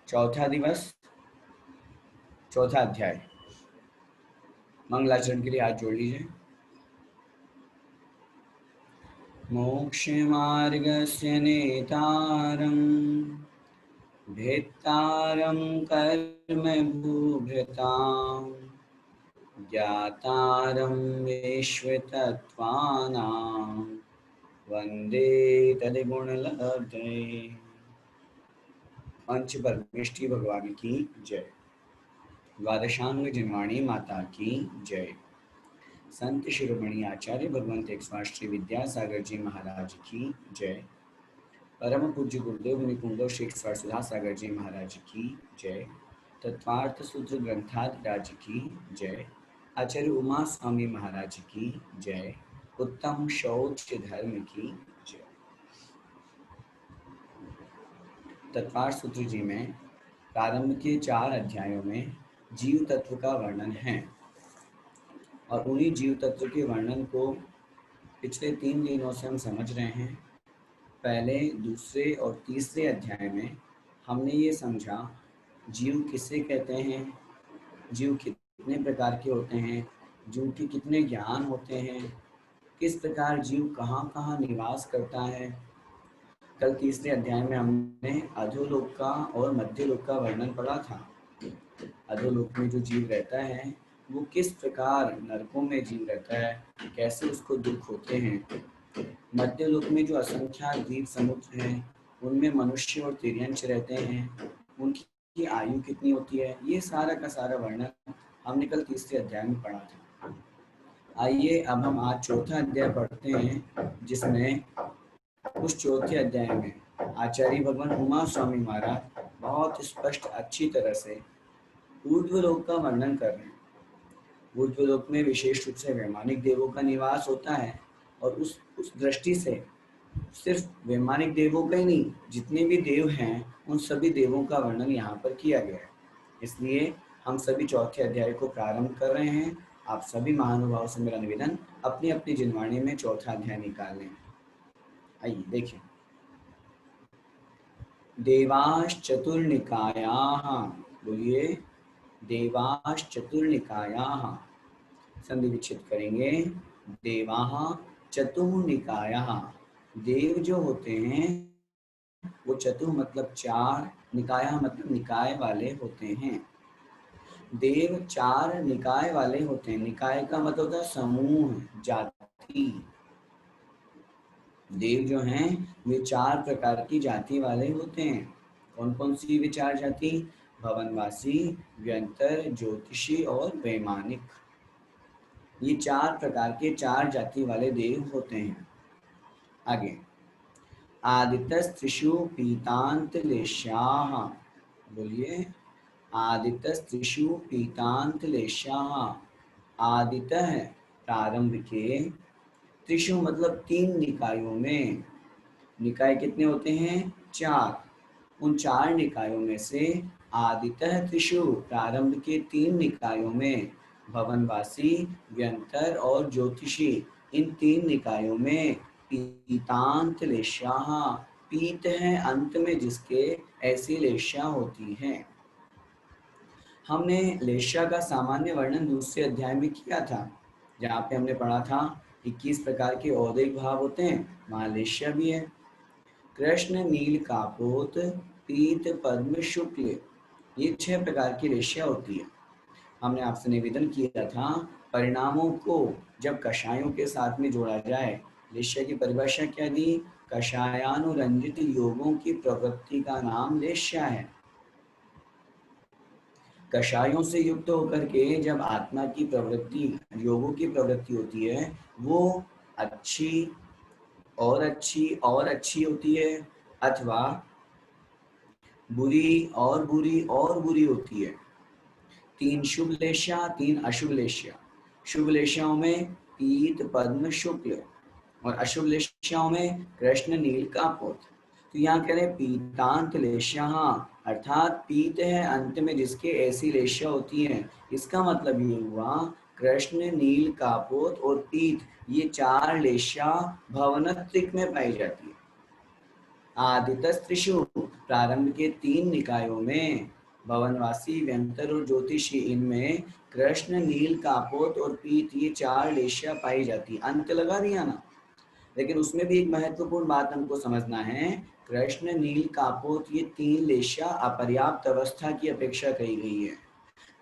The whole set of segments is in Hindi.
चौथा दिवस, चौथा अध्याय। मंगलाचरण के लिए हाथ जोड़ लीजिए। मोक्षमार्गस्य नेतारं भेत्तारं कर्मभूभृतां ज्ञातारं विश्वतत्त्वानां वन्दे तद्गुणलब्धये। पंच परमेष्ठी भगवान की जय। द्वादशांग जिनवाणी माता की जय। संत शिरोमणि आचार्य भगवंत 108 विद्यासागर जी महाराज की जय। परम पूज्य गुरुदेव निकुंज श्री सुधा सागर जी महाराज की जय। तत्वार्थ सूत्र ग्रंथाधिराज की जय। आचार्य उमा स्वामी महाराज की जय। उत्तम शौच धर्म की जय। तत्वार्थ सूत्र जी में प्रारंभ के 4 अध्यायों में जीव तत्व का वर्णन है और उन्हीं जीव तत्व के वर्णन को पिछले 3 दिनों से हम समझ रहे हैं। पहले, दूसरे और तीसरे अध्याय में हमने ये समझा जीव किसे कहते हैं, जीव कितने प्रकार के होते हैं, जीव के कितने ज्ञान होते हैं, किस प्रकार जीव कहाँ कहाँ निवास करता है। कल तीसरे अध्याय में हमने अधोलोक का और मध्यलोक का वर्णन पढ़ा था। अधोलोक में जो जीव रहता है वो किस प्रकार नरकों में जीव रहता है, कैसे उसको दुख होते हैं। मध्यलोक में जो असंख्यात द्वीप समुद्र हैं उनमें मनुष्य और तिर्यंश रहते हैं, उनकी आयु कितनी होती है, ये सारा का सारा वर्णन हमने कल तीसरे अध्याय में पढ़ा था। आइए अब हम आज चौथा अध्याय पढ़ते हैं, जिसमें उस चौथे अध्याय में आचार्य भगवान उमा स्वामी महाराज बहुत स्पष्ट अच्छी तरह से ऊर्ध्वलोक का वर्णन कर रहे हैं। ऊर्ध्वलोक में विशेष रूप से वैमानिक देवों का निवास होता है और उस दृष्टि से सिर्फ वैमानिक देवों का ही नहीं, जितने भी देव हैं उन सभी देवों का वर्णन यहाँ पर किया गया है। इसलिए हम सभी चौथे अध्याय को प्रारंभ कर रहे हैं। आप सभी महानुभावों से मेरा निवेदन, अपनी अपनी जिनवाणी में चौथा अध्याय निकाल लें। आइए देखिए। देवाश्चतुर्निकायाः, बोलिए देवाश्चतुर्निकायाः। संधि विच्छेद करेंगे। देवाः चतुर्निकायाः, देव जो होते हैं वो चतुर मतलब 4, निकाय मतलब निकाय वाले होते हैं। देव 4 निकाय वाले होते हैं। निकाय का मतलब होता है समूह, जाति। देव जो हैं वे 4 प्रकार की जाति वाले होते हैं। कौन कौन सी वे 4 जाति? भवनवासी, व्यंतर, ज्योतिषी और वैमानिक। ये 4 प्रकार के 4 जाति वाले देव होते हैं। आगे, आदितस्त्रिषु पीतांतलेशाः, बोलिए आदितस्त्रिषु पीतांतलेशाः। आदित्य है प्रारंभ के, त्रिषु मतलब 3 निकायों में। निकाय कितने होते हैं? 4। उन 4 निकायों में से आदित्य त्रिषु प्रारंभ के 3 निकायों में, भवनवासी, व्यंतर और ज्योतिषी, इन 3 निकायों में पीतांत लेशाः, पीत है अंत में जिसके ऐसी लेशा होती है। हमने लेशा का सामान्य वर्णन दूसरे अध्याय में किया था, जहाँ पे हमने पढ़ा था 21 प्रकार के औदिक भाव होते हैं, वहाँ लेशा भी है। कृष्ण, नील, कापोत, पीत, पद्म, शुक्ल, ये 6 प्रकार की लेशा होती है। हमने आपसे निवेदन किया था परिणामों को जब कषायों के साथ में जोड़ा जाए, लेशा की परिभाषा क्या दी? कषायानुरंजित योगों की प्रवृत्ति का नाम लेशा है। कषायों से युक्त होकर के जब आत्मा की प्रवृत्ति, योगों की प्रवृत्ति होती है, वो अच्छी और अच्छी और अच्छी होती है, अथवा बुरी और बुरी और बुरी होती है। 3 शुभ लेशा, 3 अशुभ लेशा। शुभ लेशाओं में पीत, पद्म, शुक्ल, और अशुभ लेशाओं में कृष्ण, नील, कापोत। तो यहाँ कह रहे पीतांत लेशा, अर्थात पीत है अंत में जिसके ऐसी लेशा होती है। इसका मतलब ये हुआ कृष्ण, नील, कापोत और पीत, ये 4 लेशा भवनत्रिक में पाई जाती है। आदितस्त्रिषु प्रारंभ के 3 निकायों में भवनवासी, व्यंतर और ज्योतिषी, इनमें कृष्ण, नील, कापोत और पीत, ये 4 लेशिया पाई जाती। अंत लगा दिया ना। लेकिन उसमें भी एक महत्वपूर्ण बात हमको समझना है, कृष्ण, नील, कापोत, ये 3 लेशिया अपर्याप्त अवस्था की अपेक्षा कही गई है।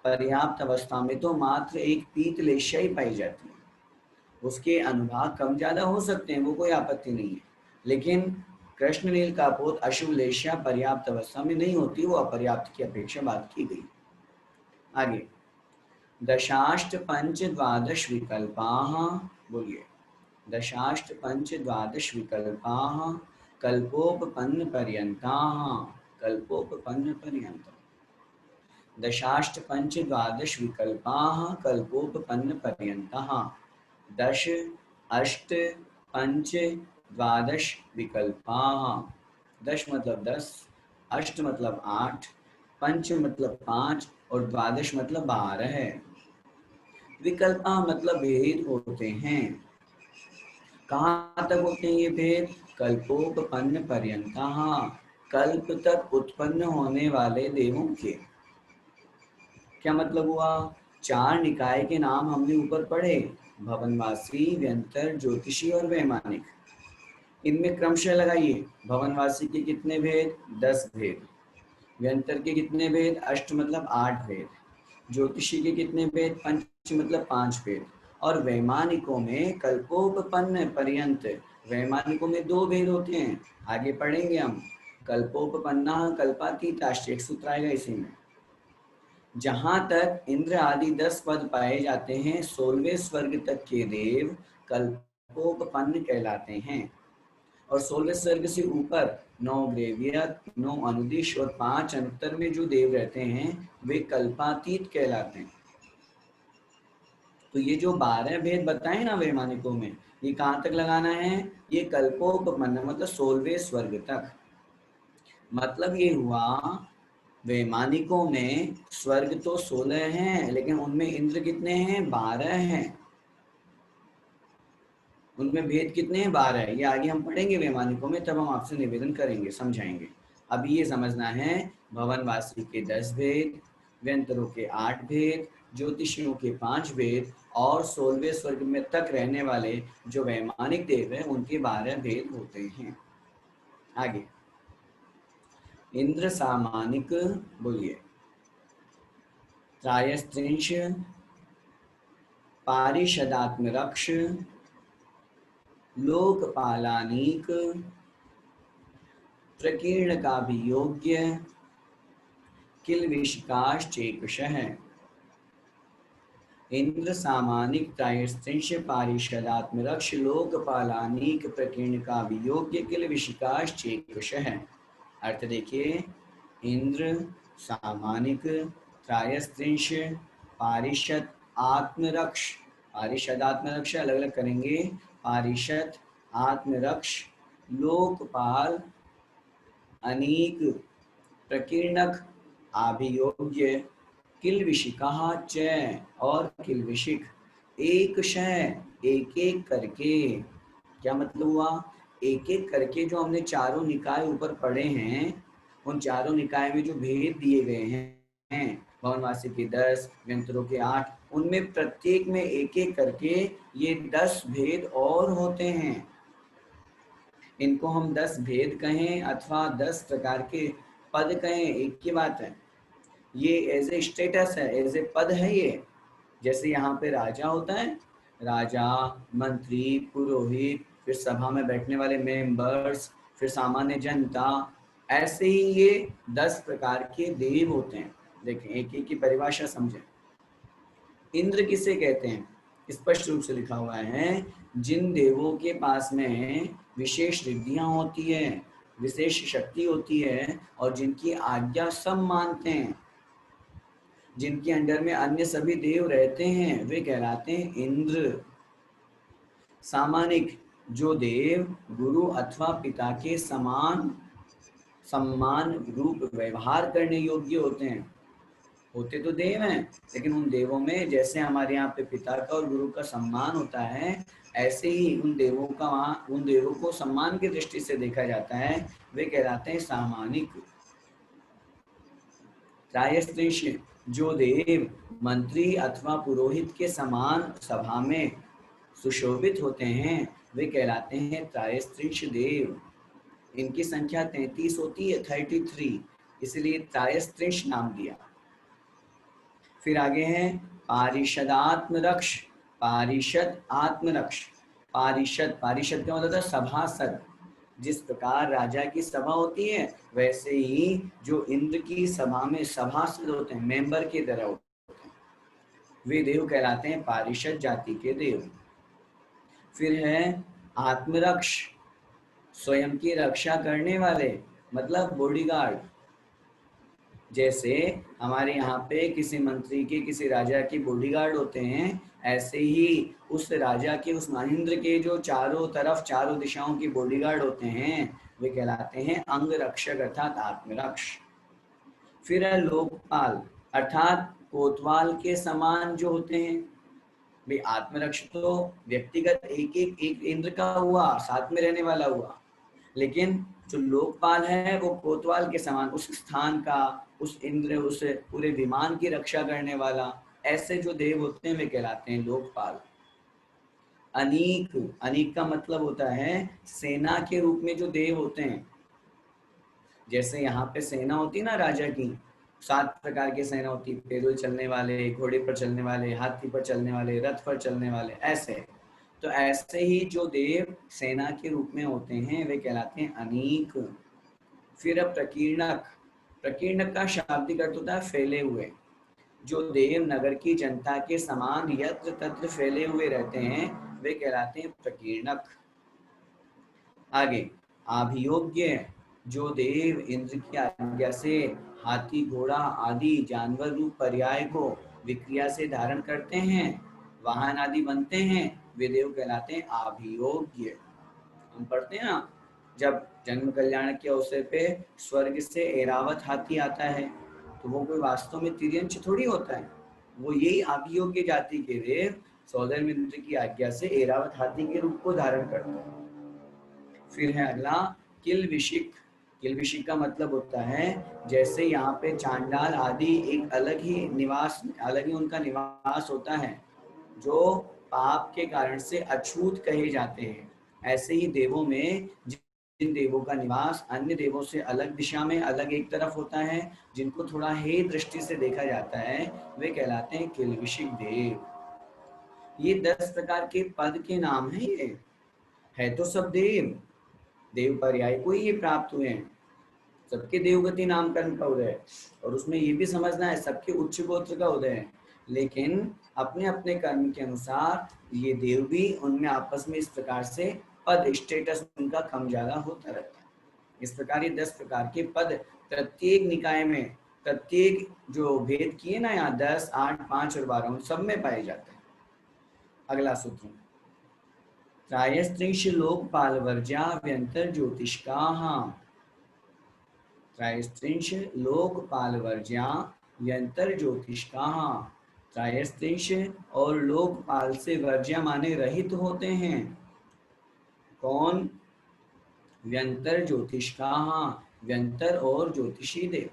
पर्याप्त अवस्था में तो मात्र एक पीत लेशिया ही पाई जाती है। उसके अनुभाग कम ज्यादा हो सकते हैं, वो कोई आपत्ति नहीं है, लेकिन कृष्ण, नील, कापोत, अशुभ लेशिया पर्याप्त अवस्था में नहीं होती, वो अपर्याप्त की अपेक्षा बात की गई। आगे, दशाष्ट पंच द्वादश विकल्पाः, बोलिए, दशाष्ट पंच द्वादश विकल्पाः कल्पोपपन्न पर्यन्ताः, कल्पोपपन्न पर्यन्ताः, दशाष्ट पंच द्वादश विकल्पाः कल्पोपपन्न पर्यन्तः, दश, अष्ट, पंच, द्वादश विकल्पाः। दश मतलब 10, अष्ट मतलब 8, पंच मतलब 5 और द्वादश मतलब 12 है। विकल्पा मतलब भेद होते हैं। कहाँ तक होते हैं ये भेद? कल्पोपपन्न पर्यंतः, कल्प तक उत्पन्न होने वाले देवों के। क्या मतलब हुआ? 4 निकाय के नाम हमने ऊपर पढ़े, भवनवासी, व्यंतर, ज्योतिषी और वैमानिक। इनमें क्रमशः लगाइए, भवनवासी के कितने भेद? 10 भेद। व्यंतर के कितने भेद? अष्ट मतलब 8 भेद। ज्योतिषी के कितने भेद? पंच मतलब 5 भेद। और वैमानिकों में कल्पोपपन्न पर्यंत, वैमानिकों में 2 भेद होते हैं। आगे पढ़ेंगे हम। कल्पोपपन्ना कल्पातीताश्च, एक सूत्र आएगा इसी में। जहां तक इंद्र आदि 10 पद पाए जाते हैं, 16वें स्वर्ग तक के देव कल्पोपपन्न कहलाते हैं। और 16वें स्वर्ग से ऊपर 9 ग्रेवियर, 9 अनुदिश और 5 अंतर में जो देव रहते हैं, वे कल्पातीत कहलाते हैं। तो ये जो 12 भेद बताए ना वैमानिकों में, ये कहाँ तक लगाना है? ये कल्पोपपन्न मतलब 16वें स्वर्ग तक। मतलब ये हुआ, वैमानिकों में स्वर्ग तो 16 हैं, लेकिन उनमें इंद्र कितने हैं? 12 हैं। उनमें भेद कितने हैं? 12। ये आगे हम पढ़ेंगे वैमानिकों में, तब हम आपसे निवेदन करेंगे, समझाएंगे। अभी ये समझना है, भवनवासी के 10 भेद, व्यंतरों के 8 भेद, ज्योतिषियों के 5 भेद और 16वें स्वर्ग में तक रहने वाले जो वैमानिक देव हैं, उनके 12 भेद होते हैं। आगे, इंद्र सामानिक, बोलिए, त्रायस्त्रिंश, पारिषदात्मरक्ष, लोकपालानीक, प्रकीर्ण का भी योग्य, किल्विषकाश्चेकशः। इंद्र सामानिक त्रायस्त्रिंश पारिषदात्मरक्ष लोकपालानीक प्रकीर्ण का भी योग्य किल्विषकाश्चेकशः। अर्थ देखिए, इंद्र सामानिक त्रायस्त्रिंश पारिषद आत्मरक्ष, पारिषद आत्मरक्ष अलग अलग करेंगे, पारिषद आत्मरक्ष लोकपाल अनीक प्रकीर्णक आभियोग्य किल्विषिकाः च, और किल्विषिक एक शय, एक एक करके। क्या मतलब हुआ? एक एक करके जो हमने चारों निकाय ऊपर पढ़े हैं, उन चारों निकाय में जो भेद दिए गए हैं, भवनवासी के 10, व्यंतरों के 8, उनमें प्रत्येक में एक एक करके ये 10 भेद और होते हैं। इनको हम 10 भेद कहें अथवा 10 प्रकार के पद कहें, एक ही बात है। ये एज ए स्टेटस है, एज ए पद है ये। जैसे यहाँ पे राजा होता है, राजा, मंत्री, पुरोहित, फिर सभा में बैठने वाले मेंबर्स, फिर सामान्य जनता, ऐसे ही ये 10 प्रकार के देव होते हैं। देखें, एक एक की परिभाषा समझें। इंद्र किसे कहते हैं? स्पष्ट रूप से लिखा हुआ है, जिन देवों के पास में विशेष रिद्धियां होती है, विशेष शक्ति होती है और जिनकी आज्ञा सब मानते हैं, जिनके अंडर में अन्य सभी देव रहते हैं, वे कहलाते हैं इंद्र। सामानिक, जो देव गुरु अथवा पिता के समान सम्मान रूप व्यवहार करने योग्य होते हैं। होते तो देव हैं, लेकिन उन देवों में जैसे हमारे यहाँ पे पिता का और गुरु का सम्मान होता है, ऐसे ही उन देवों का, उन देवों को सम्मान की दृष्टि से देखा जाता है, वे कहलाते हैं सामानिक। त्रायस्त्रिंश जो देव मंत्री अथवा पुरोहित के समान सभा में सुशोभित होते हैं वे कहलाते हैं त्रायस्त्रिंश देव। इनकी संख्या 33 होती है, 33, इसलिए त्रायस्त्रिंश नाम दिया। फिर आगे है पारिषदात्मरक्ष, पारिषद आत्मरक्ष। पारिषद, पारिषद क्या होता था? सभासद। जिस प्रकार राजा की सभा होती है वैसे ही जो इंद्र की सभा में सभासद होते हैं, मेंबर की तरह होते हैं, वे देव कहलाते हैं पारिषद जाति के देव। फिर है आत्मरक्ष, स्वयं की रक्षा करने वाले, मतलब बॉडीगार्ड। जैसे हमारे यहाँ पे किसी मंत्री के, किसी राजा के बॉडीगार्ड होते हैं, ऐसे ही उस राजा के, उस महेंद्र के जो चारों तरफ, चारों दिशाओं की बॉडीगार्ड होते हैं वे कहलाते हैं अंग रक्षक अर्थात आत्मरक्ष। फिर है लोकपाल, अर्थात कोतवाल के समान जो होते हैं। भाई आत्मरक्ष तो व्यक्तिगत एक इंद्र का हुआ, साथ में रहने वाला हुआ, लेकिन जो लोकपाल है वो कोतवाल के समान उस स्थान का, उस इंद्र, उस पूरे विमान की रक्षा करने वाला, ऐसे जो देव होते हैं वे कहलाते हैं लोकपाल। अनीक, अनीक का मतलब होता है सेना के रूप में जो देव होते हैं। जैसे यहाँ पे सेना होती है ना राजा की, 7 प्रकार की सेना होती है, पैदल चलने वाले, घोड़े पर चलने वाले, हाथी पर चलने वाले, रथ पर चलने वाले, ऐसे। तो ऐसे ही जो देव सेना के रूप में होते हैं वे कहलाते हैं अनीक। फिर अब प्रकीर्णक, प्रकीर्णक का शाब्दिक अर्थ होता है फैले हुए। जो देव नगर की जनता के समान यत्र तत्र फैले हुए रहते हैं वे कहलाते हैं प्रकीर्णक। आगे अभियोग्य, जो देव इंद्र की आज्ञा से हाथी, घोड़ा आदि जानवर रूप पर्याय को विक्रिया से धारण करते हैं, वाहन आदि बनते हैं, वे देव कहलाते हैं अभियोग्य। हम पढ़ते हैं ना, जब जन्म कल्याण के अवसर पे स्वर्ग से ऐरावत हाथी आता है तो वो कोई वास्तव में तिर्यंच थोड़ी होता है, वो यही अभियोग्य जाति के देव सौदर्मित्र की आज्ञा से ऐरावत हाथी के रूप को धारण करते हैं। फिर है अगला किलविशिक। किलविशिक का मतलब होता है जैसे यहाँ पे चांडाल आदि एक अलग ही निवास, अलग ही उनका निवास होता है, जो पाप के कारण से अछूत कहे जाते हैं, ऐसे ही देवों में जिन देवों का निवास अन्य देवों से अलग दिशा में, अलग एक तरफ होता है, जिनको थोड़ा हे दृष्टि से देखा जाता है, वे कहलाते हैं किलविशिक देव। ये 10 प्रकार के पद के नाम हैं। ये है तो सब देव, देव पर्याय को ही ये प्राप्त हुए हैं। सबके देवगति नामकरण का उदय है, और उसमें ये भी समझना है सबके उच्च गोत्र का उदय है, लेकिन अपने अपने कर्म के अनुसार ये देव भी उनमें आपस में इस प्रकार से पद, स्टेटस उनका कम ज्यादा होता रहता है। इस प्रकार ये 10 प्रकार के पद प्रत्येक निकाय में, प्रत्येक जो भेद किए ना यहाँ 10, 8, 5 और 12 सब में पाए जाते हैं। अगला सूत्र त्रायस्त्रिंश लोकपाल वर्जा व्यंतर ज्योतिष्काः। त्रयस्त्रिंश लोकपाल वर्ज्या यंत्र ज्योतिष्काः। त्रयस्त्रिंश और लोकपाल से वर्ज्या माने रहित होते हैं। कौन? व्यंतर ज्योतिष्काः, व्यंतर और ज्योतिषी देव।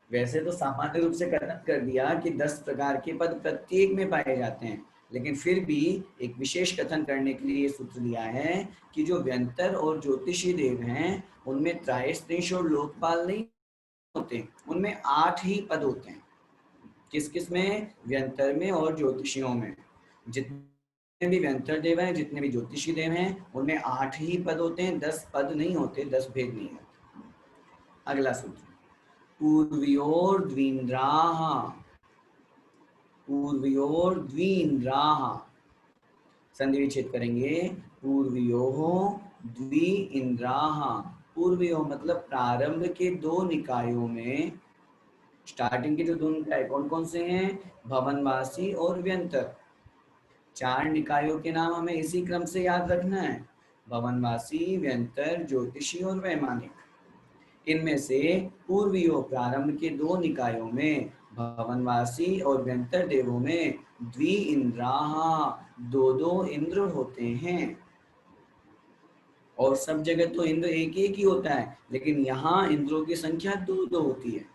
वैसे तो सामान्य रूप से कथन कर दिया कि 10 प्रकार के पद प्रत्येक में पाए जाते हैं, लेकिन फिर भी एक विशेष कथन करने के लिए सूत्र दिया है कि जो व्यंतर और ज्योतिषी देव हैं उनमें त्रायस्त्रिंश और लोकपाल नहीं होते, उनमें 8 ही पद होते हैं। किस किस में? व्यंतर में और ज्योतिषियों में। जितने भी व्यंतर देव हैं, जितने भी ज्योतिषी देव हैं, उनमें 8 ही पद होते हैं, 10 पद नहीं होते, 10 भेद नहीं होते। अगला सूत्र पूर्वयोर द्विन्द्राः। पूर्वयोर द्विन्द्राः, संधि विच्छेद करेंगे। पूर्वयोः द्वि इंद्राः। पूर्वयोः मतलब प्रारंभ के 2 निकायों में, स्टार्टिंग के जो 2 निकाय कौन कौन से हैं? भवनवासी और व्यंतर। 4 निकायों के नाम हमें इसी क्रम से याद रखना है, भवनवासी, व्यंतर, ज्योतिषी और वैमानिक। इनमें से पूर्वियों प्रारंभ के 2 निकायों में भवनवासी और व्यंतर देवों में द्वि इंद्राः, 2 इंद्र होते हैं। और सब जगह तो इंद्र एक ही होता है, लेकिन यहाँ इंद्रों की संख्या 2 होती है।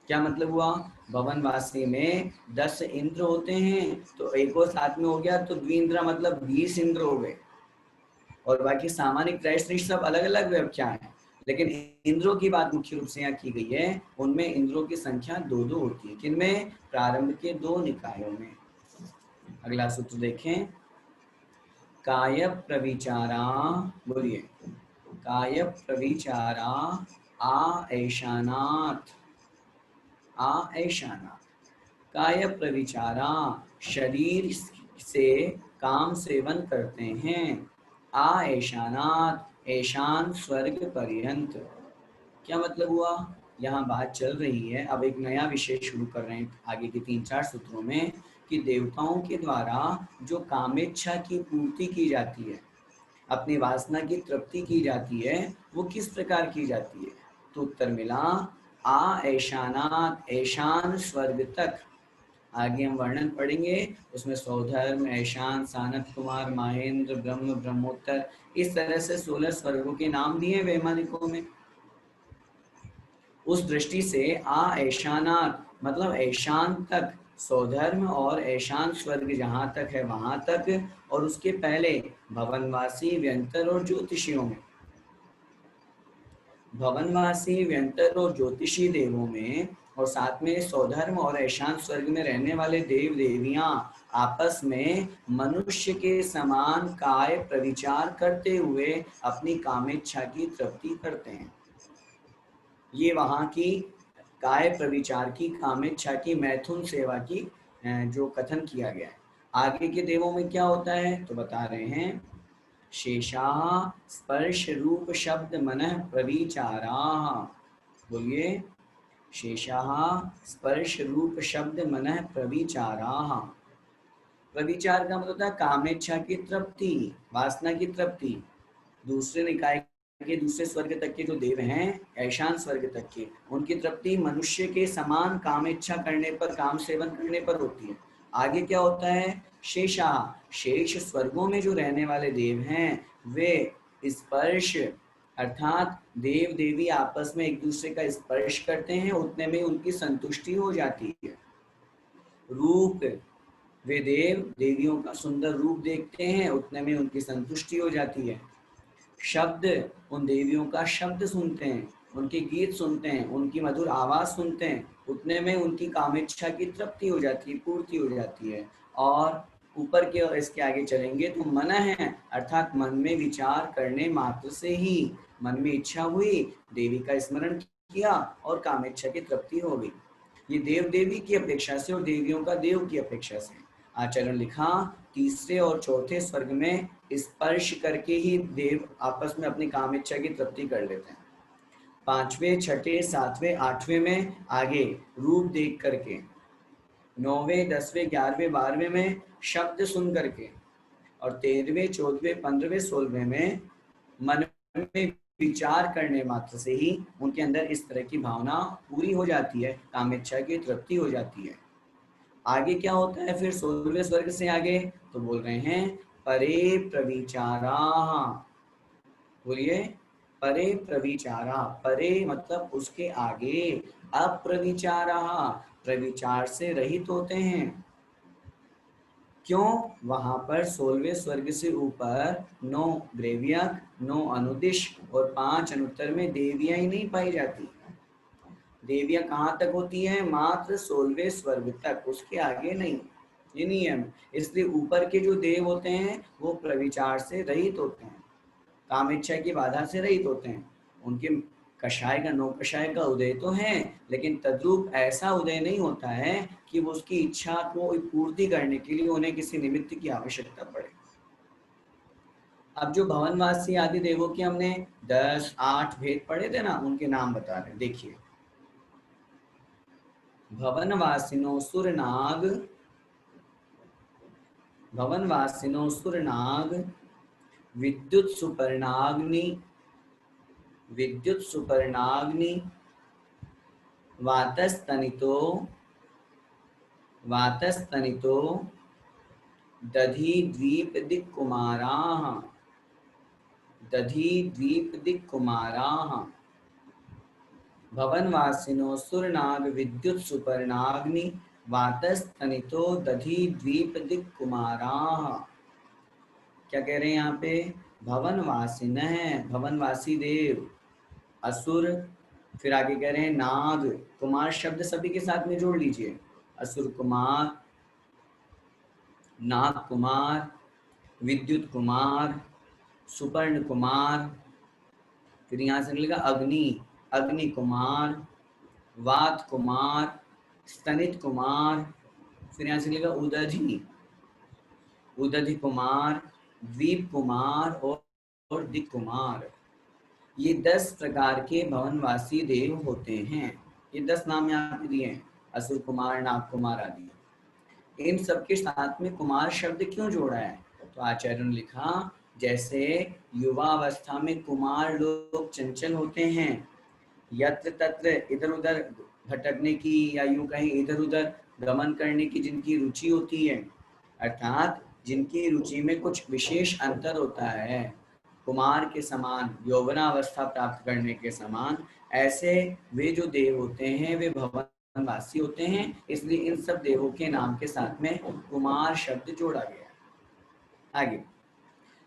क्या मतलब हुआ? भवनवासी में 10 इंद्र होते हैं, तो एक और साथ में हो गया तो द्विंद्र मतलब 20 इंद्र हो गए। और बाकी सामान्य त्रैश्रिष्ठ सब अलग अलग व्याख्या है, लेकिन इंद्रों की बात मुख्य रूप से यहाँ की गई है। उनमें इंद्रों की संख्या 2-2 होती है। किनमें? प्रारंभ के 2 निकायों में। अगला सूत्र देखें, काय प्रविचारा, बोलिए, काय प्रविचारा आ ऐशानाथ, आ ऐशानाथ। काय प्रविचारा शरीर से काम सेवन करते हैं, आ ऐशानाथ ऐशान स्वर्ग पर्यंत। क्या मतलब हुआ? यहाँ बात चल रही है, अब एक नया विषय शुरू कर रहे हैं आगे के 3-4 सूत्रों में, कि देवताओं के द्वारा जो कामेच्छा की पूर्ति की जाती है, अपनी वासना की तृप्ति की जाती है, वो किस प्रकार की जाती है? तो उत्तर मिला, आ ऐशानात ऐशान स्वर्ग तक। आगे हम वर्णन पढ़ेंगे, उसमें सौधर्म, ऐशान, सानत कुमार, महेंद्र, ब्रह्म, ब्रह्मोत्तर, इस तरह से 16 स्वर्गों के नाम दिए वैमानिकों में। उस दृष्टि से आ ऐशानात मतलब ऐशान तक, सौधर्म और ऐशान स्वर्ग जहाँ तक है वहाँ तक, और उसके पहले भवनवासी, व्यंतर और ज्योतिषियों में, भवनवासी, व्यंतर और ज्योतिषी देवों में, और साथ में सौधर्म और ऐशान स्वर्ग में रहने वाले देव देवियां आपस में मनुष्य के समान काय प्रविचार करते हुए अपनी कामेच्छा की तृप्ति करते हैं। ये वहाँ की काय प्रविचार की, कामेच्छा की, मैथुन सेवा की जो कथन किया गया है। आगे के देवों में क्या होता है तो बता रहे हैं, शेषाः स्पर्श रूप शब्द मनः प्रविचाराः। बोलिए, शेषाः स्पर्श रूप शब्द मनः प्रविचाराः। प्रविचार का मतलब होता है कामेच्छा की तृप्ति, वासना की तृप्ति। दूसरे निकाय के दूसरे स्वर्ग तक के जो देव हैं, ऐशान स्वर्ग तक के, उनकी तृप्ति मनुष्य के समान काम इच्छा करने पर, काम सेवन करने पर होती है। आगे क्या होता है? शेषा, शेष स्वर्गों में जो रहने वाले देव हैं, वे स्पर्श अर्थात देव देवी आपस में एक दूसरे का स्पर्श करते हैं, उतने में उनकी संतुष्टि हो जाती है। रूप, वे देव देवियों का सुंदर रूप देखते हैं, उतने में उनकी संतुष्टि हो जाती है। शब्द, उन देवियों का शब्द सुनते हैं, उनके गीत सुनते हैं, उनकी मधुर आवाज सुनते हैं, उतने में उनकी कामेच्छा की तृप्ति हो जाती है, पूर्ति हो जाती है। और ऊपर के और इसके आगे चलेंगे तो मन है, अर्थात मन में विचार करने मात्र से ही मन में इच्छा हुई, देवी का स्मरण किया और कामेच्छा की तृप्ति हो गई। ये देव देवी की अपेक्षा से और देवियों का देव की अपेक्षा से। आचरण लिखा, तीसरे और चौथे स्वर्ग में स्पर्श करके ही देव आपस में अपनी काम इच्छा की तृप्ति कर लेते हैं। पांचवें, छठे, सातवें, आठवें में आगे रूप देख करके, नौवें, 10वें, 11वें, 12वें में शब्द सुन करके, और 13वें, 14वें, 15वें, 16वें में मन में विचार करने मात्र से ही उनके अंदर इस तरह की भावना पूरी हो जाती है, कामेच्छा की तृप्ति हो जाती है। आगे क्या होता है फिर 16वें स्वर्ग से आगे? तो बोल रहे हैं परे प्रविचारा। बोलिए, परे प्रविचारा। परे मतलब उसके आगे, अप्रविचारा, प्रविचार से रहित होते हैं। क्यों? वहां पर 16वें स्वर्ग से ऊपर 9 ग्रेवियक, 9 अनुदिश और 5 अनुत्तर में देवियां ही नहीं पाई जाती। देवियां कहाँ तक होती हैं? मात्र 16वें स्वर्ग तक, उसके आगे नहीं। ये नियम, इसलिए ऊपर के जो देव होते हैं वो प्रविचार से रहित होते हैं, कामेच्छा की बाधा से रहित होते हैं। उनके कषाय का, नौ कषाय का उदय तो है, लेकिन तद्रूप ऐसा उदय नहीं होता है कि वो उसकी इच्छा को पूर्ति करने के लिए उन्हें किसी निमित्त की आवश्यकता पड़े। अब जो भवनवासी आदि देवों के हमने 10, 8 भेद पढ़े थे ना, उनके नाम बता रहे, देखिए। भवनवासिनो सुरनाग, भवनवासिनो सुरनाग, विद्युत सुपर्णाग्नि, विद्युत सुपर्णाग्नि, वातस्तनितो, वातस्तनितो, दधी द्वीप दिक्कुमाराः, दधी द्वीप दिक्कुमाराः। भवनवासिनो सुरनाग विद्युत सुपर्णाग्नि वातस्तनितो दधि द्वीप दिक् कुमाराः। क्या कह रहे हैं यहाँ पे? भवनवासिन है, भवनवासी देव, असुर, फिर आगे कह रहे हैं नाग, कुमार शब्द सभी के साथ में जोड़ लीजिए, असुर कुमार, नाग कुमार, विद्युत कुमार, सुपर्ण कुमार, फिर यहाँ से निकलेगा अग्नि, अग्नि कुमार, वात कुमार, स्तनित कुमार, फिर यहाँ से निकलेगा उदधि, उदधि कुमार, द्वीप कुमार और दिक् कुमार। ये 10 प्रकार के भवनवासी देव होते हैं। ये 10 नाम यहाँ पे दिए हैं, असुर कुमार, नाग कुमार आदि। इन सबके साथ में कुमार शब्द क्यों जोड़ा है? तो आचार्य ने लिखा, जैसे युवावस्था में कुमार लोग चंचल होते हैं, यत्र तत्र इधर उधर भटकने की, या यूं कहीं इधर उधर गमन करने की जिनकी रुचि होती है, अर्थात जिनकी रुचि में कुछ विशेष अंतर होता है, कुमार के समान यौवनावस्था प्राप्त करने के समान, ऐसे वे जो देव होते हैं वे भवनवासी होते हैं। इसलिए इन सब देवों के नाम के साथ में कुमार शब्द जोड़ा गया। आगे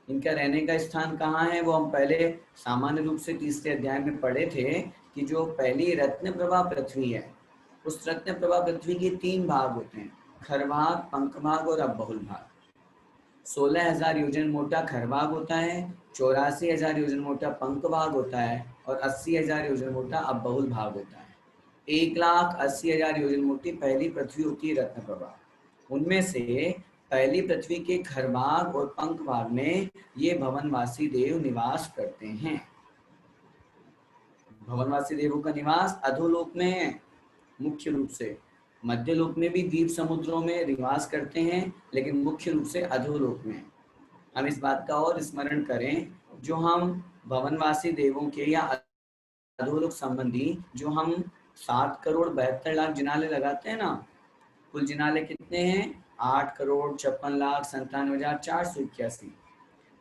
इनका रहने का स्थान कहाँ है, वो हम पहले सामान्य रूप से तीसरे अध्याय में पढ़े थे कि जो पहली रत्न प्रभा पृथ्वी है, उस रत्न प्रभा पृथ्वी के 3 भाग होते हैं, खरभाग, पंख भाग और अबहुल भाग। 16,000 योजन मोटा खरभाग होता है, 84,000 योजन मोटा पंख भाग होता है और 80,000 योजन मोटा अबहुल भाग होता है। 1,80,000 योजन मोटी पहली पृथ्वी होती है रत्न प्रभा। उनमें से पहली पृथ्वी के खरभाग और पंख भाग में ये भवनवासी देव निवास करते हैं। भवनवासी देवों का निवास अधोलोक में है मुख्य रूप से, मध्य लोक में भी द्वीप समुद्रों में निवास करते हैं, लेकिन मुख्य रूप से अधोलोक में। हम इस बात का और स्मरण करें, जो हम भवनवासी देवों के या अधोलोक संबंधी जो हम 7,72,00,000 जिनाले लगाते हैं ना, कुल जिनाले कितने हैं? 8,56,97,481।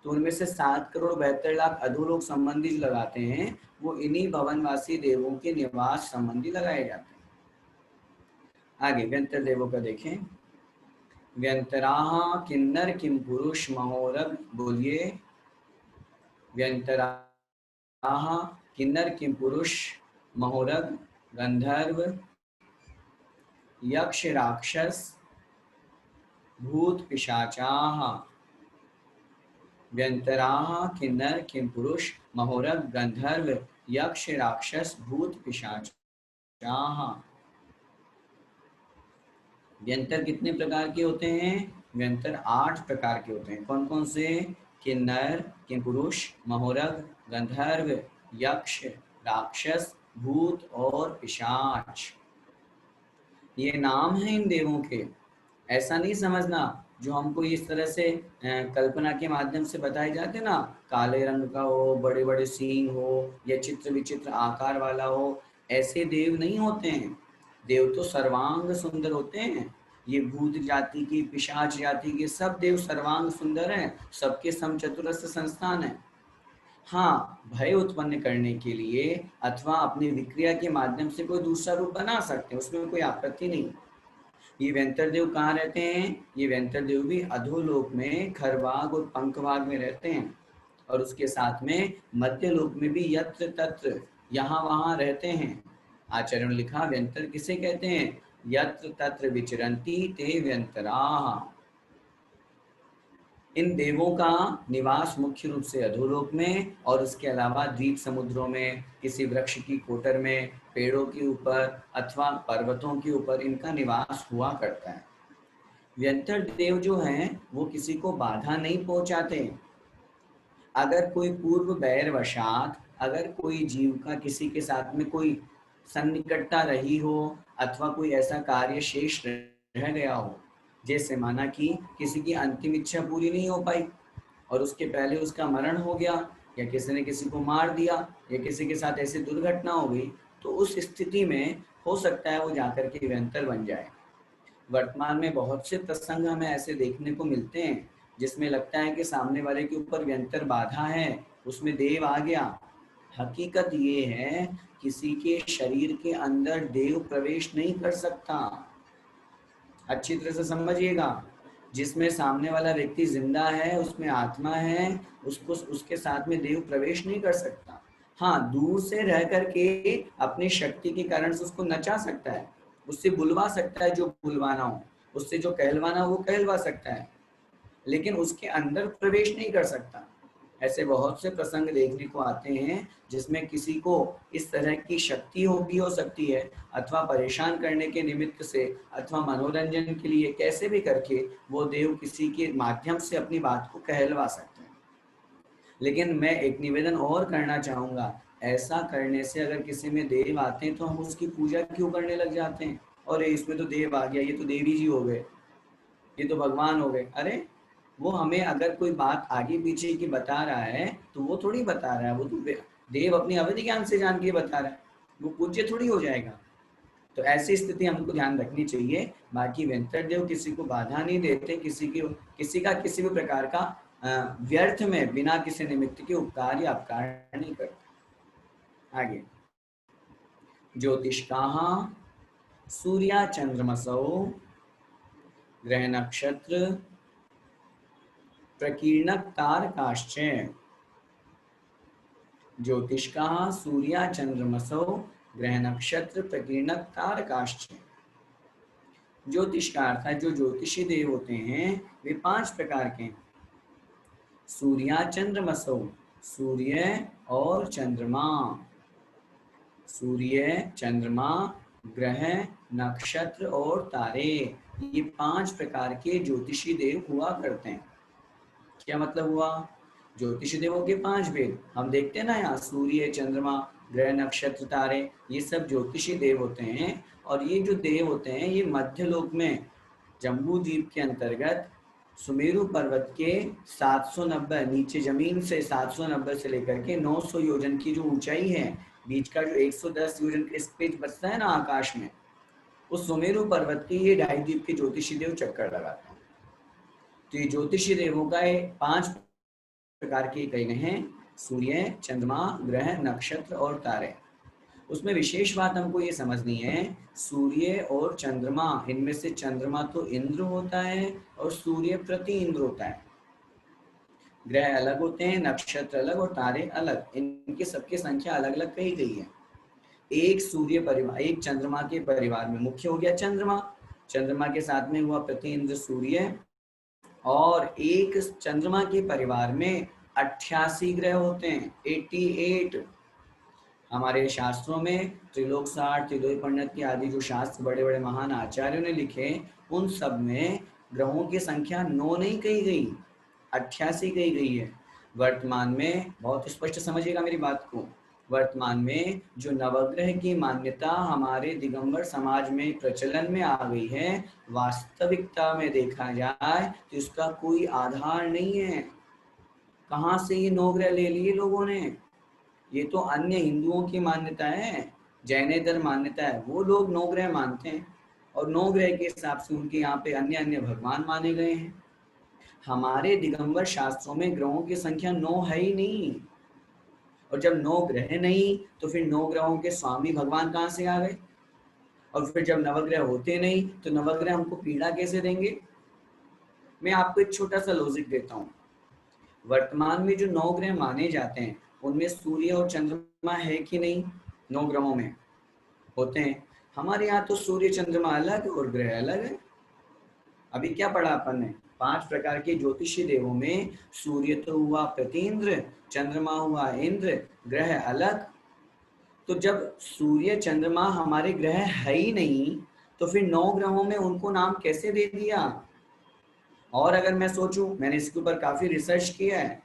तो उनमें से 7,72,00,000 अधोलोक संबंधी जो लगाते हैं वो इन्हीं भवनवासी देवों के निवास संबंधी लगाए जाते हैं। आगे व्यंतर देवों का देखें। व्यंतराः किन्नर किम पुरुष महोरग, बोलिए। व्यंतराः किन्नर किम पुरुष महोरग गंधर्व यक्ष राक्षस भूत पिशाचाः। व्यंतराः किन्नर किम पुरुष महोरग गंधर्व यक्ष राक्षस भूत पिशाचाः। व्यंतर कितने प्रकार के होते हैं? व्यंतर 8 प्रकार के होते हैं। कौन कौन से? किन्नर, किंपुरुष, महोरग, गंधर्व, यक्ष, राक्षस, भूत और पिशाच। ये नाम है इन देवों के। ऐसा नहीं समझना जो हमको इस तरह से कल्पना के माध्यम से बताए जाते ना, काले रंग का हो, बड़े बड़े सींग हो या चित्र विचित्र आकार वाला हो, ऐसे देव नहीं होते हैं। देव तो सर्वांग सुंदर होते हैं। ये भूत जाति की, पिशाच जाति के सब देव सर्वांग सुंदर हैं, सबके समचतुरस्र संस्थान है। हाँ, भय उत्पन्न करने के लिए अथवा अपनी विक्रिया के माध्यम से कोई दूसरा रूप बना सकते हैं, उसमें कोई आपत्ति नहीं। ये व्यंतर देव कहाँ रहते हैं? ये व्यंतर देव भी अधोलोक में खरभाग और पंख भाग में रहते हैं, और उसके साथ में मध्य लोक में भी यत्र तत्र यहाँ वहाँ रहते हैं। आचार्य ने लिखा, व्यंतर किसे कहते हैं? यत्र तत्र विचरन्ति ते व्यंतराः। इन देवों का निवास मुख्य रूप से अधोलोक में, और उसके अलावा द्वीप समुद्रों में, किसी वृक्ष की कोटर में, पेड़ों के ऊपर अथवा पर्वतों के ऊपर इनका निवास हुआ करता है। व्यंतर देव जो हैं वो किसी को बाधा नहीं पहुंचाते। अगर कोई पूर्व बैरवशात, अगर कोई जीव का किसी के साथ में कोई सन्निकटता रही हो अथवा कोई ऐसा कार्य शेष रह गया हो, जैसे माना कि किसी की अंतिम इच्छा पूरी नहीं हो पाई और उसके पहले उसका मरण हो गया, या किसी ने किसी को मार दिया, या किसी के साथ ऐसी दुर्घटना हो गई, तो उस स्थिति में हो सकता है वो जाकर के व्यंतर बन जाए। वर्तमान में बहुत से प्रसंग हमें ऐसे देखने को मिलते हैं जिसमें लगता है कि सामने वाले के ऊपर व्यंतर बाधा है, उसमें देव आ गया, हकीकत ये है, किसी के शरीर के अंदर देव प्रवेश नहीं कर सकता। अच्छी तरह से समझिएगा। जिसमें सामने वाला व्यक्ति जिंदा है, उसमें आत्मा है, उसको उसके साथ में देव प्रवेश नहीं कर सकता। हाँ, दूर से रह करके अपनी शक्ति के कारण से उसको नचा सकता है, उससे बुलवा सकता है जो बुलवाना हो, उससे जो कहलवाना हो वो कहलवा सकता है, लेकिन उसके अंदर प्रवेश नहीं कर सकता। ऐसे बहुत से प्रसंग देखने को आते हैं जिसमें किसी को इस तरह की शक्ति हो भी हो सकती है, अथवा परेशान करने के निमित्त से अथवा मनोरंजन के लिए कैसे भी करके वो देव किसी के माध्यम से अपनी बात को कहलवा सकते हैं। लेकिन मैं एक निवेदन और करना चाहूँगा, ऐसा करने से अगर किसी में देव आते हैं तो हम उसकी पूजा क्यों करने लग जाते हैं? और इसमें तो देव आ गया, ये तो देवी जी हो गए, ये तो भगवान हो गए। अरे वो हमें अगर कोई बात आगे पीछे की बता रहा है तो वो थोड़ी बता रहा है, वो तो देव अपनी अवधि ज्ञान से जान के बता रहा है, वो पूज्य थोड़ी हो जाएगा। तो ऐसी स्थिति हमको ध्यान रखनी चाहिए। बाकी वेंकट देव किसी को बाधा नहीं देते, किसी का किसी भी प्रकार का व्यर्थ में बिना किसी निमित्त के उपकार या अपकार नहीं करते। आगे, ज्योतिष्काः सूर्या चंद्रमसौ ग्रह नक्षत्र प्रकीर्णक तारकाश्च। ज्योतिष्काः सूर्या चंद्रमसौ ग्रह नक्षत्र प्रकीर्णक तारकाश्च। ज्योतिष का अर्थ है जो ज्योतिषी देव होते हैं वे 5 प्रकार के हैं। सूर्या चंद्रमसौ, सूर्य और चंद्रमा, सूर्य चंद्रमा ग्रह नक्षत्र और तारे, ये 5 प्रकार के ज्योतिषी देव हुआ करते हैं। क्या मतलब हुआ? ज्योतिष देवों के 5 भेद हम देखते हैं ना, यहाँ सूर्य चंद्रमा ग्रह नक्षत्र तारे, ये सब ज्योतिषी देव होते हैं। और ये जो देव होते हैं ये मध्य लोक में जम्बू द्वीप के अंतर्गत सुमेरु पर्वत के 790 नीचे जमीन से 790 से लेकर के 900 योजन की जो ऊंचाई है, बीच का जो 110 योजन का स्पेस बचता है ना आकाश में, उस सुमेरु पर्वत के ये ढाई द्वीप के ज्योतिषी देव चक्कर लगाते हैं। तो ये ज्योतिषी देवों का 5 प्रकार के कहे गए हैं, सूर्य चंद्रमा ग्रह नक्षत्र और तारे। उसमें विशेष बात हमको ये समझनी है, सूर्य और चंद्रमा, इनमें से चंद्रमा तो इंद्र होता है और सूर्य प्रति इंद्र होता है। ग्रह अलग होते हैं, नक्षत्र अलग और तारे अलग, इनके सबकी संख्या अलग अलग कही गई है। एक सूर्य परिवार, एक चंद्रमा के परिवार में मुख्य हो गया चंद्रमा, चंद्रमा के साथ में हुआ प्रति इंद्र सूर्य, और एक चंद्रमा के परिवार में 88 ग्रह होते हैं, 88। हमारे शास्त्रों में त्रिलोक सार, त्रिलोक पंडित के आदि जो शास्त्र बड़े बड़े महान आचार्यों ने लिखे, उन सब में ग्रहों की संख्या 9 नहीं कही गई, 88 कही गई है। वर्तमान में बहुत स्पष्ट समझिएगा मेरी बात को, वर्तमान में जो नवग्रह की मान्यता हमारे दिगंबर समाज में प्रचलन में आ गई है, वास्तविकता में देखा जाए तो इसका कोई आधार नहीं है। कहाँ से ये 9 ग्रह ले लिए लोगों ने? ये तो अन्य हिंदुओं की मान्यता है, जैनेतर मान्यता है, वो लोग 9 ग्रह मानते हैं और 9 ग्रह के हिसाब से उनके यहाँ पे अन्य अन्य भगवान माने गए हैं। हमारे दिगंबर शास्त्रों में ग्रहों की संख्या 9 है ही नहीं, और जब 9 ग्रह नहीं तो फिर 9 ग्रहों के स्वामी भगवान कहाँ से आ गए? और फिर जब नवग्रह होते नहीं तो नवग्रह हमको पीड़ा कैसे देंगे? मैं आपको एक छोटा सा लॉजिक देता हूँ। वर्तमान में जो 9 ग्रह माने जाते हैं उनमें सूर्य और चंद्रमा है कि नहीं? 9 ग्रहों में होते हैं। हमारे यहाँ तो सूर्य चंद्रमा अलग और ग्रह अलग है। अभी क्या पढ़ा अपन ने? 5 प्रकार के ज्योतिषी देवों में सूर्य तो हुआ प्रतीन्द्र, चंद्रमा हुआ इंद्र, ग्रह अलग। तो जब सूर्य चंद्रमा हमारे ग्रह है ही नहीं तो फिर 9 ग्रहों में उनको नाम कैसे दे दिया? और अगर मैं सोचूं, मैंने इसके ऊपर काफी रिसर्च किया है,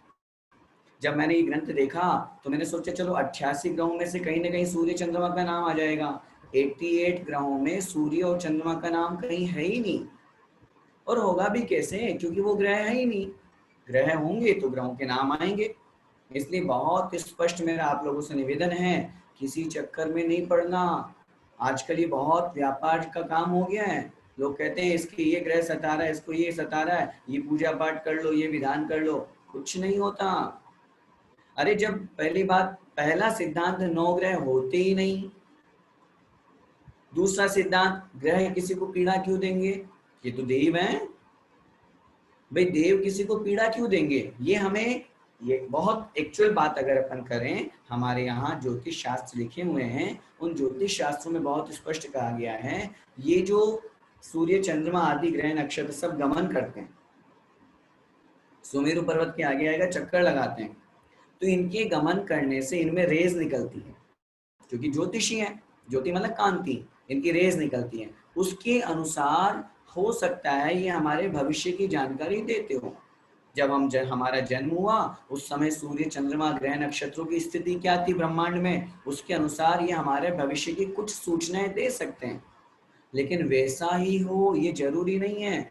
जब मैंने ये ग्रंथ देखा तो मैंने सोचा चलो 88 ग्रहों में से कहीं ना कहीं सूर्य चंद्रमा का नाम आ जाएगा। 88 ग्रहों में सूर्य और चंद्रमा का नाम कहीं है ही नहीं, और होगा भी कैसे क्योंकि वो ग्रह है ही नहीं। ग्रह होंगे तो ग्रहों के नाम आएंगे। इसलिए बहुत स्पष्ट मेरा आप लोगों से निवेदन है, किसी चक्कर में नहीं पड़ना। आजकल ये बहुत व्यापार का काम हो गया है। लोग कहते हैं इसके ये ग्रह सता रहा है, इसको ये सता रहा है, ये पूजा पाठ कर लो, ये विधान कर लो, कुछ नहीं होता। अरे जब पहली बात पहला सिद्धांत 9 ग्रह होते ही नहीं। दूसरा सिद्धांत, ग्रह किसी को पीड़ा क्यों देंगे? ये तो देव हैं भाई, देव किसी को पीड़ा क्यों देंगे? ये हमें, ये बहुत एक्चुअल बात अगर अपन करें, हमारे यहाँ ज्योतिष शास्त्र लिखे हुए हैं, उन ज्योतिष शास्त्रों में बहुत स्पष्ट कहा गया है, ये जो सूर्य चंद्रमा आदि ग्रह नक्षत्र सब गमन करते हैं, सुमेरु पर्वत के आगे आएगा चक्कर लगाते हैं, तो इनके गमन करने से इनमें रेज निकलती है, क्योंकि ज्योतिषी है, ज्योति मतलब कांति, इनकी रेज निकलती है, उसके अनुसार हो सकता है ये हमारे भविष्य की जानकारी देते हो। जब हमारा जन्म हुआ उस समय सूर्य चंद्रमा ग्रह नक्षत्रों की स्थिति क्या थी ब्रह्मांड में, उसके अनुसार ये हमारे भविष्य की कुछ सूचनाएं दे सकते हैं, लेकिन वैसा ही हो ये जरूरी नहीं है।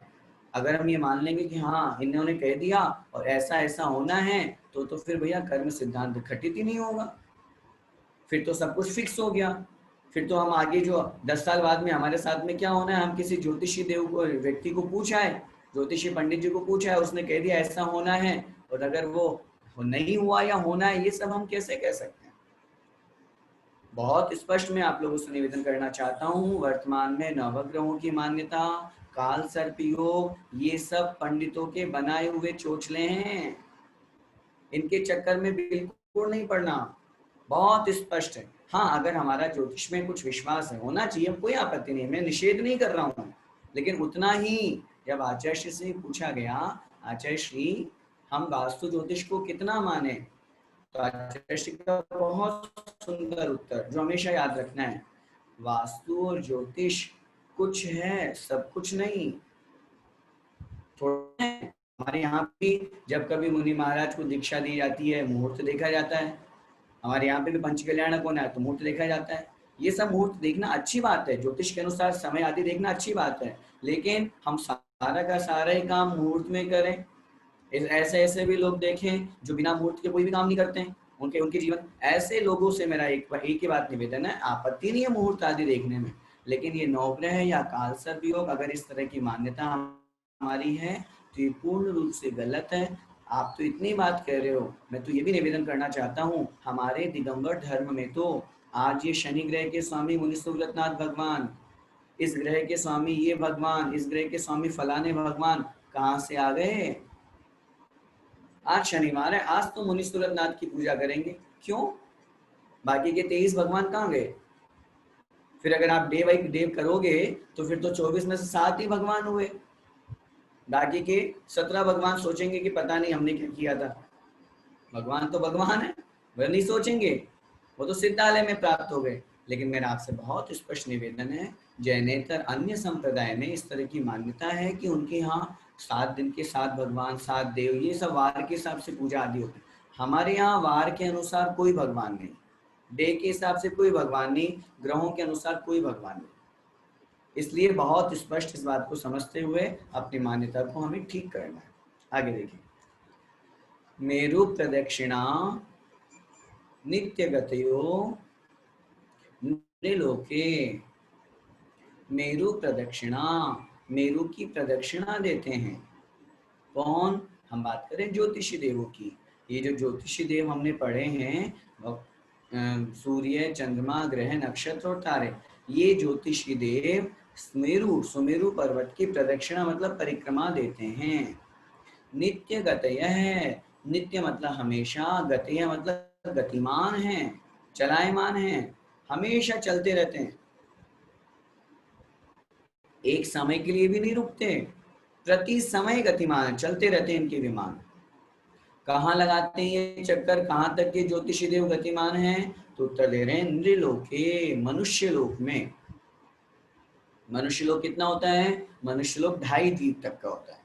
अगर हम ये मान लेंगे कि हाँ इन्होंने कह दिया और ऐसा ऐसा होना है, तो फिर भैया कर्म सिद्धांत घटित ही नहीं होगा, फिर तो सब कुछ फिक्स हो गया। फिर तो हम आगे जो 10 साल बाद में हमारे साथ में क्या होना है, हम किसी ज्योतिषी देव को, व्यक्ति को पूछा है, ज्योतिषी पंडित जी को पूछा है, उसने कह दिया ऐसा होना है, और अगर वो नहीं हुआ या होना है, ये सब हम कैसे कह सकते हैं? बहुत स्पष्ट मैं आप लोगों से निवेदन करना चाहता हूँ, वर्तमान में नवग्रहों की मान्यता, काल सर्प योग, ये सब पंडितों के बनाए हुए चोचले हैं, इनके चक्कर में बिल्कुल नहीं पड़ना, बहुत स्पष्ट है। हाँ, अगर हमारा ज्योतिष में कुछ विश्वास है, होना चाहिए, कोई आपत्ति नहीं, मैं निषेध नहीं कर रहा हूँ, लेकिन उतना ही। जब आचार्य श्री से पूछा गया, आचार्य श्री हम वास्तु ज्योतिष को कितना माने, तो आचार्य श्री का बहुत सुंदर उत्तर जो हमेशा याद रखना है, वास्तु और ज्योतिष कुछ है, सब कुछ नहीं, थोड़ा है। हमारे यहाँ भी जब कभी मुनि महाराज को दीक्षा दी जाती है, मुहूर्त देखा जाता है, हमारे यहाँ पे भी पंच कल्याणक होना है तो मुहूर्त देखा जाता है, ये सब मुहूर्त देखना अच्छी बात है, ज्योतिष के अनुसार समय आदि देखना अच्छी बात है, लेकिन हम सारा का सारा ही काम मुहूर्त में करें? ऐसे ऐसे भी लोग देखें जो बिना मुहूर्त के कोई भी काम नहीं करते हैं, उनके जीवन, ऐसे लोगों से मेरा एक ही बात निवेदन है, आपत्ति नहीं है मुहूर्त आदि देखने में, लेकिन ये नवग्रह या काल सर्प योग अगर इस तरह की मान्यता हमारी है तो ये पूर्ण रूप से गलत है। आप तो इतनी बात कह रहे हो, मैं तो ये भी निवेदन करना चाहता हूँ, हमारे दिगंबर धर्म में तो आज ये शनि ग्रह के स्वामी मुनि सुव्रतनाथ भगवान, इस ग्रह के स्वामी ये भगवान, इस ग्रह के स्वामी फलाने भगवान कहाँ से आ गए? आज शनिवार है, आज तो मुनि सुव्रतनाथ की पूजा करेंगे, क्यों? बाकी के 23 भगवान कहाँ गए? फिर अगर आप डे बाई डे करोगे तो फिर तो 24 में से 7 ही भगवान हुए, बाकी के 17 भगवान सोचेंगे कि पता नहीं हमने क्या किया था। भगवान तो भगवान है, वह नहीं सोचेंगे, वो तो सिद्धालय में प्राप्त हो गए। लेकिन मेरा आपसे बहुत स्पष्ट निवेदन है, जैनेतर अन्य संप्रदाय में इस तरह की मान्यता है कि उनके यहाँ 7 दिन के 7 भगवान, 7 देव, ये सब वार के हिसाब से पूजा आदि होती है। हमारे यहाँ वार के अनुसार कोई भगवान नहीं, डे के हिसाब से कोई भगवान नहीं, ग्रहों के अनुसार कोई भगवान नहीं। इसलिए बहुत स्पष्ट इस बात को समझते हुए अपनी मान्यता को हमें ठीक करना है। आगे देखिए, मेरु प्रदक्षिणा नित्य गतयो नृलोके, मेरु प्रदक्षिणा, मेरु की प्रदक्षिणा देते हैं कौन? हम बात करें ज्योतिषी देवों की। ये जो ज्योतिषी देव हमने पढ़े हैं, सूर्य चंद्रमा ग्रह नक्षत्र और तारे, ये ज्योतिषी देव सुमेरु पर्वत की प्रदक्षिणा मतलब परिक्रमा देते हैं। नित्य गतय है, नित्य मतलब हमेशा, गतय मतलब गतिमान है, चलायमान है, हमेशा चलते रहते हैं, एक समय के लिए भी नहीं रुकते, प्रति समय गतिमान, चलते रहते हैं इनके विमान। कहाँ लगाते हैं ये चक्कर, कहाँ तक के ज्योतिषी देव गतिमान हैं? तो उत्तर दे रहे हैं नृलोके, मनुष्य लोक में। मनुष्य लोक कितना होता है? मनुष्य लोक 2.5 द्वीप तक का होता है।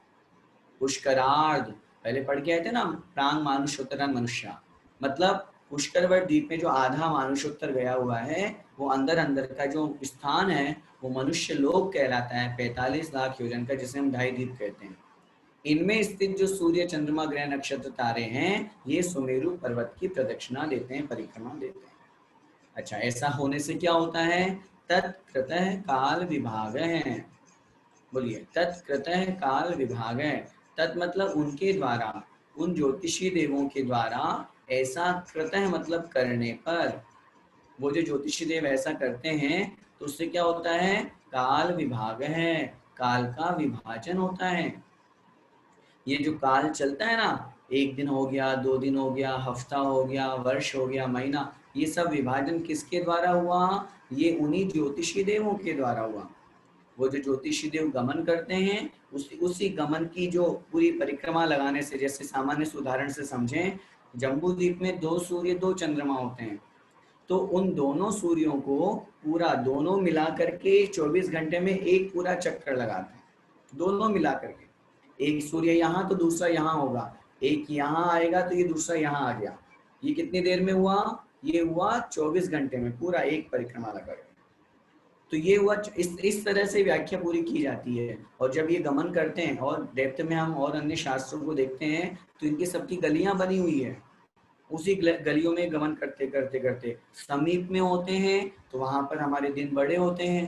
पुष्करार्ध पहले पढ़ के आए थे ना, प्रांग मानुषोत्तरन मनुष्य, मतलब पुष्करवत द्वीप में जो आधा मानुषोत्तर गया हुआ है, वो अंदर अंदर का जो स्थान है वो मनुष्य लोक कहलाता है, 45 लाख योजन का, जिसे हम 2.5 द्वीप कहते हैं। इनमें स्थित जो सूर्य चंद्रमा ग्रह नक्षत्र तारे हैं, ये सुमेरु पर्वत की प्रदक्षिणा देते हैं, परिक्रमा देते हैं। अच्छा, ऐसा होने से क्या होता है? तत्कृतः काल विभाग है, बोलिए, तत्कृतः काल विभाग है। तत् मतलब उनके द्वारा, उन ज्योतिषी देवों के द्वारा ऐसा कृतः मतलब करने पर, वो जो ज्योतिषी देव ऐसा करते हैं तो उससे क्या होता है, काल विभाग है, काल का विभाजन होता है। ये जो काल चलता है ना, एक दिन हो गया, 2 दिन हो गया, हफ्ता हो गया, वर्ष हो गया, महीना, ये सब विभाजन किसके द्वारा हुआ, ये उन्हीं ज्योतिषी देवों के द्वारा हुआ। वो जो ज्योतिषी देव गमन करते हैं, उसी गमन की जो पूरी परिक्रमा लगाने से, जैसे सामान्य से उदाहरण से समझें, जम्बू द्वीप में 2 सूर्य 2 चंद्रमा होते हैं, तो उन दोनों सूर्यों को पूरा दोनों मिला करके 24 घंटे में एक पूरा चक्कर लगाते हैं, दोनों मिला करके। एक सूर्य यहाँ तो दूसरा यहाँ होगा, एक यहाँ आएगा तो ये दूसरा यहाँ आ गया। ये कितनी देर में हुआ, ये हुआ 24 घंटे में, पूरा एक परिक्रमा लगा के। तो ये हुआ, इस तरह से व्याख्या पूरी की जाती है। और जब ये गमन करते हैं और डेप्थ में हम और अन्य शास्त्रों को देखते हैं तो इनकी सबकी गलियां बनी हुई है, उसी गलियों में गमन करते करते करते समीप में होते हैं तो वहां पर हमारे दिन बड़े होते हैं,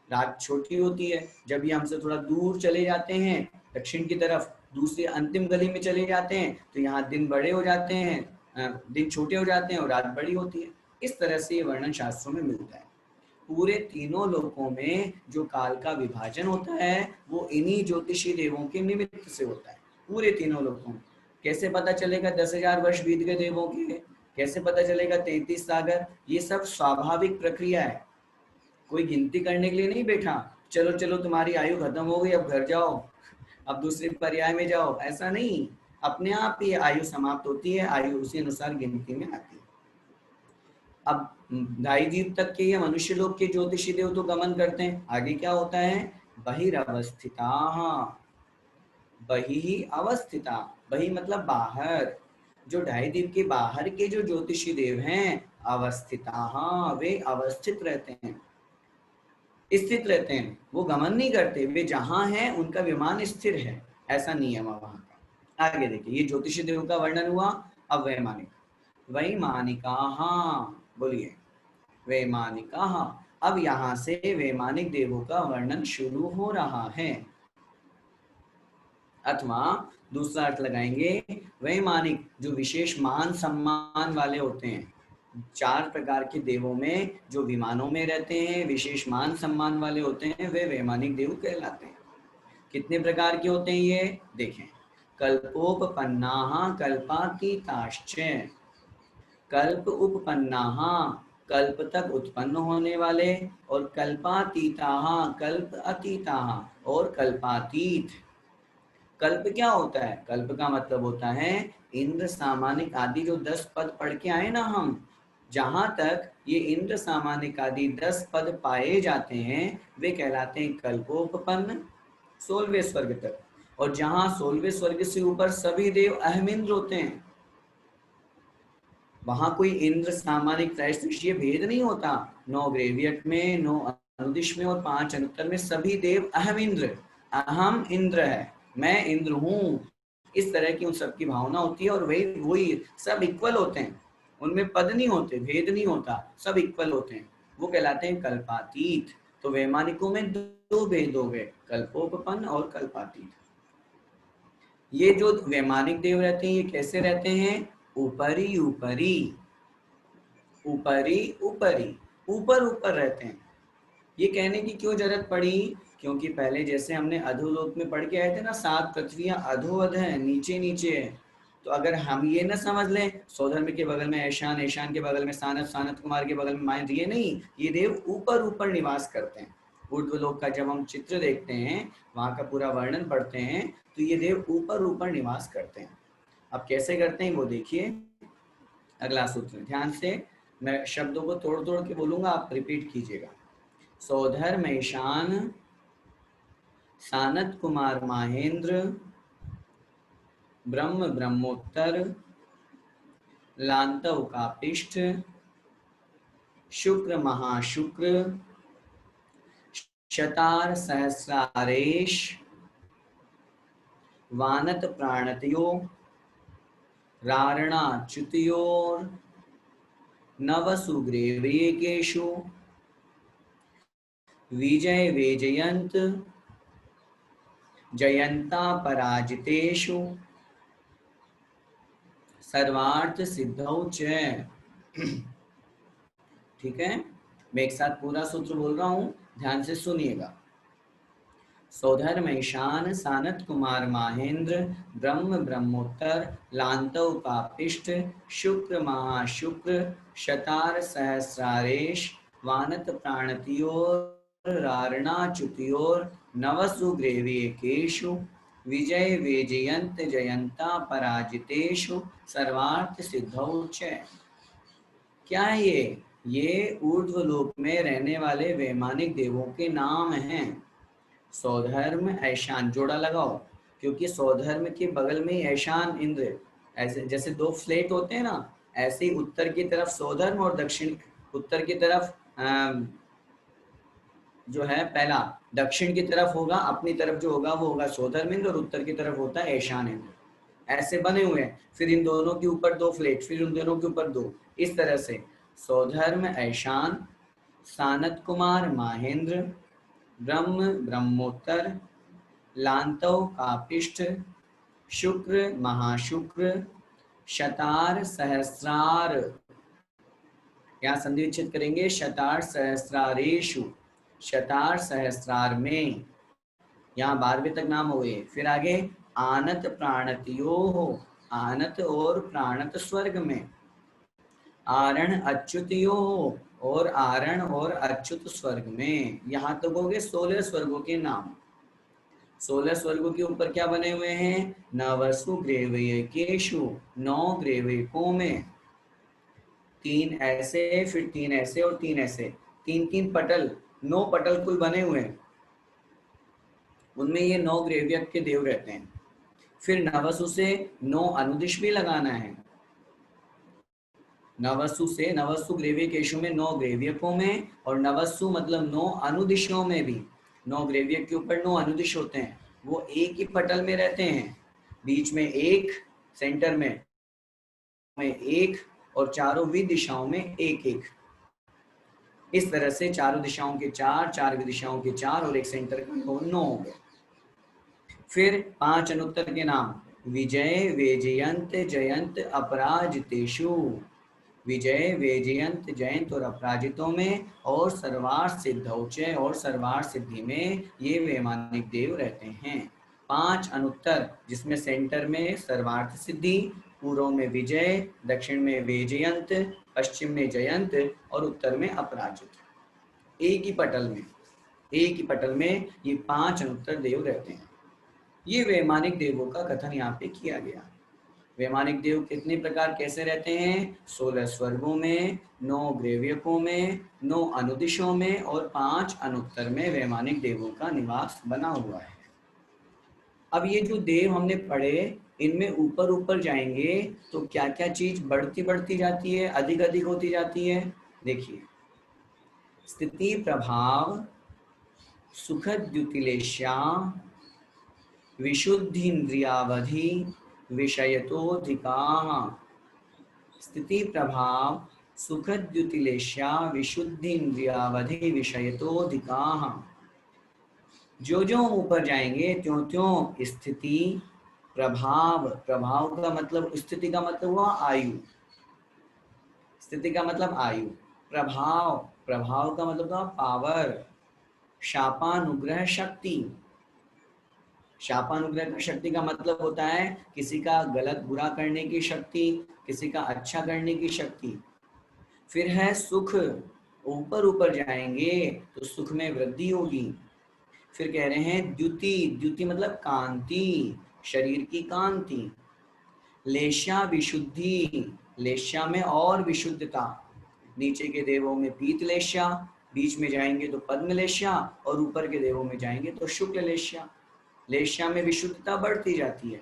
रात छोटी होती है। जब ये हमसे थोड़ा दूर चले जाते हैं दक्षिण की तरफ, दूसरी अंतिम गली में चले जाते हैं तो यहाँ दिन बड़े हो जाते हैं, दिन छोटे हो जाते हैं और रात बड़ी होती है। इस तरह से ये वर्णन शास्त्रों में मिलता है। पूरे तीनों लोकों में जो काल का विभाजन होता है वो इन्हीं ज्योतिषी देवों के निमित्त से होता है, पूरे तीनों लोकों में। कैसे पता चलेगा 10,000 वर्ष बीत गए देवों के, कैसे पता चलेगा 33 सागर, ये सब स्वाभाविक प्रक्रिया है। कोई गिनती करने के लिए नहीं बैठा, चलो चलो तुम्हारी आयु खत्म हो गई, अब घर जाओ, अब दूसरे पर्याय में जाओ, ऐसा नहीं। अपने आप ही आयु समाप्त होती है, आयु उसी अनुसार गिनती में आती है। अब 2.5 तक के ये मनुष्य लोग के ज्योतिषी देव तो गमन करते हैं, आगे क्या होता है, बहिरवस्थिता, बहि अवस्थिता, बहि मतलब बाहर, जो 2.5 के बाहर के जो ज्योतिषी देव हैं, अवस्थिता, वे अवस्थित रहते हैं, स्थित रहते हैं, वो गमन नहीं करते, वे जहां हैं उनका विमान स्थिर है, ऐसा नियम है वहां का। आगे देखिए, ये ज्योतिषी देव का वर्णन हुआ। अब वैमानिक, वैमानिका, बोलिए, वैमानिका। अब यहाँ से वैमानिक देवों का वर्णन शुरू हो रहा है, अथवा दूसरा अर्थ लगाएंगे, वैमानिक जो विशेष मान सम्मान वाले होते हैं। 4 प्रकार के देवों में जो विमानों में रहते हैं, विशेष मान सम्मान वाले होते हैं, वे वैमानिक देव कहलाते हैं। कितने प्रकार के होते हैं ये देखें, कल्पोपपन्नाः कल्पातीताश्च, कल्प उपपन्नाः कल्प तक उत्पन्न होने वाले, और कल्पातीताः कल्प अतीताः और कल्पातीत। कल्प क्या होता है, कल्प का मतलब होता है इंद्र सामानिक आदि जो 10 पद पढ़ के आए ना हम, जहां तक ये इंद्र सामानिक आदि 10 पद पाए जाते हैं वे कहलाते हैं कल्पोपपन्न, 16वें स्वर्ग तक। और जहां 16वें स्वर्ग से ऊपर सभी देव अहमिंद्र होते हैं, वहां कोई इंद्र सामानिक त्रैष्टृष्य भेद नहीं होता। 9 ग्रेवियट में, 9 अनुदिश में और 5 अनुत्तर में सभी देव अहम इंद्र, अहम इंद्र है, मैं इंद्र हूँ, इस तरह की उन सबकी भावना होती है। और वही वही सब इक्वल होते हैं, उनमें पद नहीं होते, भेद नहीं होता, सब इक्वल होते हैं, वो कहलाते हैं कल्पातीत। तो वैमानिकों में 2 भेद हो गए, कल्पोपपन्न और कल्पातीत। ये जो वैमानिक देव रहते हैं ये कैसे रहते हैं, ऊपरी ऊपरी, ऊपरी ऊपरी, ऊपर ऊपर रहते हैं। ये कहने की क्यों जरूरत पड़ी, क्योंकि पहले जैसे हमने अधोलोक में पढ़ के आए थे ना, 7 पृथ्वियां अधोअध है, नीचे नीचे है। तो अगर हम ये ना समझ लें सौधर्म के बगल में ऐशान, ऐशान के बगल में सानत, सानत कुमार के बगल में मायन, ये नहीं, ये देव ऊपर ऊपर निवास करते हैं। ऊर्ध्वलोक का जब हम चित्र देखते हैं, वहां का पूरा वर्णन पढ़ते हैं, तो ये देव ऊपर ऊपर निवास करते हैं। अब कैसे करते हैं वो देखिए, अगला सूत्र ध्यान से, मैं शब्दों को तोड़ तोड़ के बोलूंगा, आप रिपीट कीजिएगा। सौधर्म ईशान, सानत कुमार माहेंद्र, ब्रह्म ब्रह्मोत्तर, लांतव कापिष्ठ, शुक्र महाशुक्र, शतार सहस्रारेश, वानत प्राणतयो, रारणा च्युतियोर, नव सुग्रीवेकेशु, विजय वेजयंत, जयंता पराजितेषु, सर्वार्थ सिद्धौ च। ठीक है, मैं एक साथ पूरा सूत्र बोल रहा हूं, ध्यान से सुनिएगा। सौधर्मैशान सानत कुमार माहेंद्र ब्रह्म ब्रह्मोत्तर लांतव पापिष्ट शुक्र महाशुक्र शतार सहस्रारेश वानत प्राणतियोर रारणाच्युतियोर नवसु ग्रेवेकेषु विजय वेजयंत जयंता पराजितेषु सर्वार्थ सिद्धौ च। क्या है ये ऊर्ध्वलोक में रहने वाले वैमानिक देवों के नाम हैं। सौधर्म ऐशान जोड़ा लगाओ, क्योंकि सौधर्म के बगल में ही ऐशान इंद्र, ऐसे जैसे दो फ्लेट होते हैं ना, ऐसे ही उत्तर की तरफ सौधर्म और दक्षिण, उत्तर की तरफ जो है पहला दक्षिण की तरफ होगा, अपनी तरफ जो होगा वो होगा सौधर्म इंद्र, और उत्तर की तरफ होता है ऐशान इंद्र। ऐसे बने हुए हैं, फिर इन दोनों के ऊपर दो फ्लेट, फिर उन दोनों के ऊपर दो, इस तरह से सौधर्म ऐशान सानत कुमार माहेंद्र ब्रह्म ब्रह्मोत्तर लांतव कापिष्ठ शुक्र महाशुक्र शतार सहस्रार, यहाँ संधि विच्छेद करेंगे, शतार सहस्रारेशु, शतार सहस्रार में, यहाँ 12वें तक नाम हो गए। फिर आगे आनत प्राणतियो, आनत और प्राणत स्वर्ग में, आरण अच्युतियो और आरण और अच्युत स्वर्ग में। यहाँ तक हो गए 16 स्वर्गों के नाम। 16 स्वर्गों के ऊपर क्या बने हुए हैं, नवसु ग्रेवयकेषु, 9 ग्रेवयकों में, 3 ऐसे, फिर 3 ऐसे और 3 ऐसे, 3-3 पटल, 9 पटल कुल बने हुए हैं, उनमें ये 9 ग्रेवयक के देव रहते हैं। फिर नवसु से 9 अनुदिश भी लगाना है, नवसु से, नवसु ग्रेवयकेषु में 9 ग्रेवयकों में, और नवसु मतलब 9 अनुदिशों में भी, 9 ग्रेवयक के ऊपर 9 अनुदिश होते हैं, वो एक ही पटल में रहते हैं, बीच में एक, सेंटर में एक, और चारों दिशाओं में एक एक, इस तरह से चारों दिशाओं के 4, 4 दिशाओं के 4 और एक सेंटर का 9 हो गए। फिर 5 अनुत्तर के नाम, विजय वेजयंत जयंत अपराजितेषु, विजय वेजयंत जयंत और अपराजितों में, और सर्वार्थ सिद्धौचे, और सर्वार्थ सिद्धि में ये वैमानिक देव रहते हैं। 5 अनुत्तर, जिसमें सेंटर में सर्वार्थ सिद्धि, पूर्व में विजय, दक्षिण में वेजयंत, पश्चिम में जयंत और उत्तर में अपराजित। एक ही पटल में, एक ही पटल में ये 5 अनुत्तर देव रहते हैं। ये वैमानिक देवों का कथन यहाँ पे किया गया। वैमानिक देव कितने प्रकार कैसे रहते हैं, 16 स्वर्गों में, 9 ग्रेवयकों में, 9 अनुदिशों में और 5 अनुत्तर में वैमानिक देवों का निवास बना हुआ है। अब ये जो देव हमने पढ़े, इनमें ऊपर ऊपर जाएंगे तो क्या क्या चीज बढ़ती बढ़ती जाती है, अधिक अधिक होती जाती है। देखिए, स्थिति प्रभाव सुखद द्युतिलेश्या विशुद्धिन्द्रियावधि विषयतोधिकाः, स्थिति प्रभाव सुखद द्युतिलेश्या विशुद्धिन्द्रियावधि विषयतोधिकाः। जो जो ऊपर जाएंगे त्यों त्यों स्थिति प्रभाव, प्रभाव का मतलब, स्थिति का मतलब हुआ आयु, स्थिति का मतलब आयु, प्रभाव, प्रभाव का मतलब हुआ पावर, शापानुग्रह शक्ति, शापानुग्रह शक्ति का मतलब होता है किसी का गलत बुरा करने की शक्ति, किसी का अच्छा करने की शक्ति। फिर है सुख, ऊपर ऊपर जाएंगे तो सुख में वृद्धि होगी। फिर कह रहे हैं द्युति, द्युति मतलब कांति, शरीर की कांति। लेश्या विशुद्धि, लेश्या में और विशुद्धता, नीचे के देवों में पीत लेश्या, बीच में जाएंगे तो पद्म लेश्या, और ऊपर के देवों में जाएंगे तो शुक्ल लेश्या। लेश्या में विशुद्धता बढ़ती जाती है।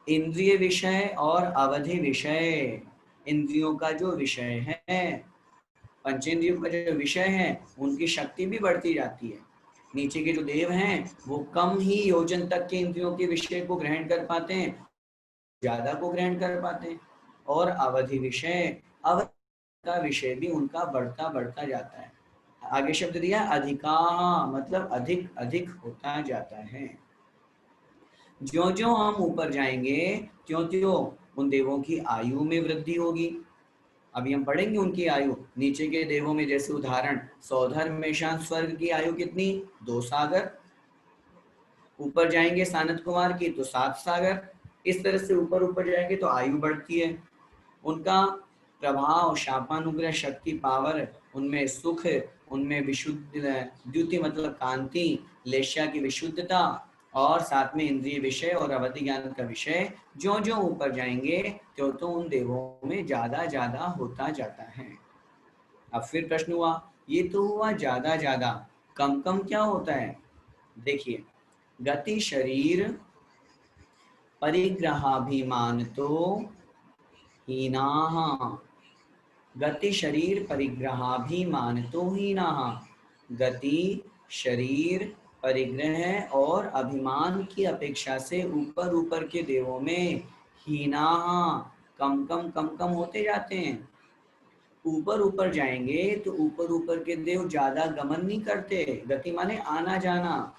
इंद्रिय विषय और अवधि विषय, इंद्रियों का जो विषय है, पंचेंद्रियों का जो विषय है, उनकी शक्ति भी बढ़ती जाती है। नीचे के जो देव हैं वो कम ही योजन तक के इंद्रियों के विषय को ग्रहण कर पाते हैं, ज्यादा को ग्रहण कर पाते हैं। और अवधि विषय, अवधि का विषय भी उनका बढ़ता बढ़ता जाता है। आगे शब्द दिया अधिका, मतलब अधिक अधिक होता जाता है। ज्यों ज्यों हम ऊपर जाएंगे त्यों त्यों उन देवों की आयु में वृद्धि होगी। अभी हम पढ़ेंगे उनकी आयु। नीचे के देवों में जैसे उदाहरण सौधर्म मेषान स्वर्ग की आयु कितनी, 2 सागर। ऊपर जाएंगे सानत कुमार की तो 7 सागर। इस तरह से ऊपर ऊपर जाएंगे तो आयु बढ़ती है। उनका प्रभाव, शापानुग्रह शक्ति, पावर, उनमें सुख, उनमें विशुद्ध द्युति मतलब कांति, लेश्या की विशुद्धता, और साथ में इंद्रिय विषय और अवधि ज्ञान का विषय जो जो ऊपर जाएंगे त्यों तो उन देवों में ज्यादा ज्यादा होता जाता है। अब फिर प्रश्न हुआ, ये तो हुआ ज्यादा ज्यादा, कम कम क्या होता है? देखिए, गति शरीर परिग्रहाभिमान तो हीनाः, गति शरीर परिग्रहाभिमान तो हीनाः। गति शरीर परिग्रह और अभिमान की अपेक्षा से ऊपर ऊपर के देवों में हीनाः, कम कम होते जाते हैं। ऊपर ऊपर जाएंगे तो ऊपर ऊपर के देव ज्यादा गमन नहीं करते, गति माने आना जाना,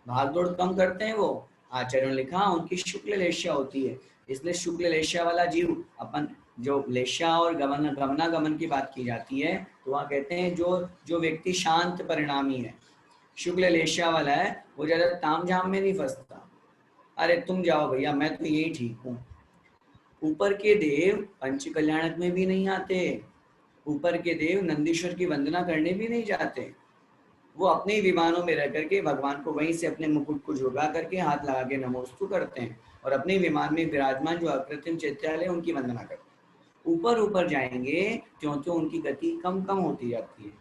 भाग दौड़ कम करते हैं। वो आचार्यों ने लिखा उनकी शुक्ल लेश्या होती है, इसलिए शुक्ल लेश्या वाला जीव, अपन जो लेश्या और गमनागमन की बात की जाती है तो वहाँ कहते हैं जो जो व्यक्ति शांत परिणामी है, शुक्ल लेश्या वाला है, वो ज्यादा तामझाम में नहीं फंसता। अरे तुम जाओ भैया, मैं तो यही ठीक हूँ। ऊपर के देव पंच कल्याणक में भी नहीं आते, ऊपर के देव नंदीश्वर की वंदना करने भी नहीं जाते। वो अपने ही विमानों में रह करके भगवान को वहीं से अपने मुकुट को झुका करके हाथ लगा के नमोस्तु करते हैं और अपने विमान में विराजमान जो अकृत्रिम चैत्यालय उनकी वंदना करते हैं। ऊपर ऊपर जाएंगे त्यों त्यों उनकी गति कम कम होती जाती है।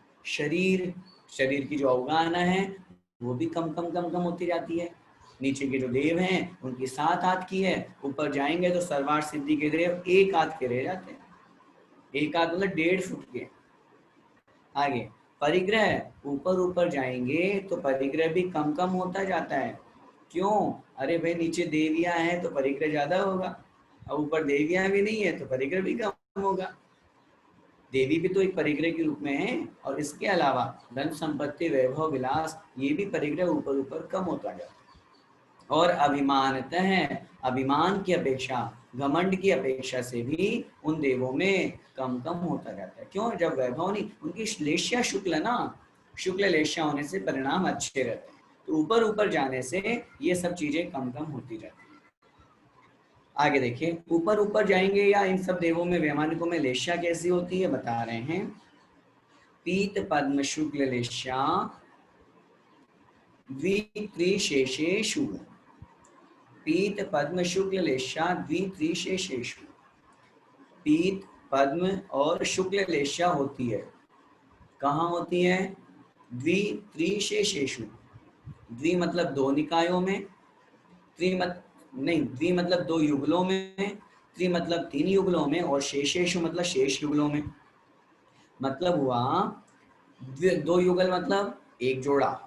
शरीर की जो अवगाहना है वो भी कम होती जाती है। नीचे के जो देव हैं उनकी 7 हाथ की है, ऊपर जाएंगे तो सर्वार्थ सिद्धि के देव 1 हाथ के रह जाते हैं। 1 हाथ मतलब 1.5 फुट के। आगे परिग्रह, ऊपर ऊपर जाएंगे तो परिग्रह भी कम होता जाता है। क्यों? अरे भाई नीचे देवियां हैं तो परिग्रह ज्यादा होगा, और ऊपर देवियां भी नहीं है तो परिग्रह भी कम होगा। देवी भी तो एक परिग्रह के रूप में है, और इसके अलावा धन संपत्ति वैभव विलास ये भी परिग्रह ऊपर ऊपर कम होता जाता है। और अभिमानतः है, अभिमान की अपेक्षा, घमंड की अपेक्षा से भी उन देवों में कम होता जाता है। क्यों? जब वैभव नहीं, उनकी लेश्या शुक्ल ना, शुक्ल लेश्या होने से परिणाम अच्छे रहते हैं, तो ऊपर ऊपर जाने से ये सब चीजें कम होती जाती है। आगे देखिए, ऊपर ऊपर जाएंगे या इन सब देवों में वैमानिकों में लेश्या कैसी होती है बता रहे हैं। पीत पद्म शुक्ल लेश्या द्वित्रिशेषेषु, पीत पद्म शुक्ल लेश्या द्वित्रिशेषेषु। पीत पद्म और शुक्ल लेश्या होती है, कहाँ होती है? द्वित्रिशेषेषु। द्वि मतलब 2 निकायों में, द्वि मतलब 2 युगलों में, त्रि मतलब 3 युगलों में, और शेषेषु मतलब शेष युगलों में। मतलब हुआ 2 युगल मतलब 1 जोड़ा,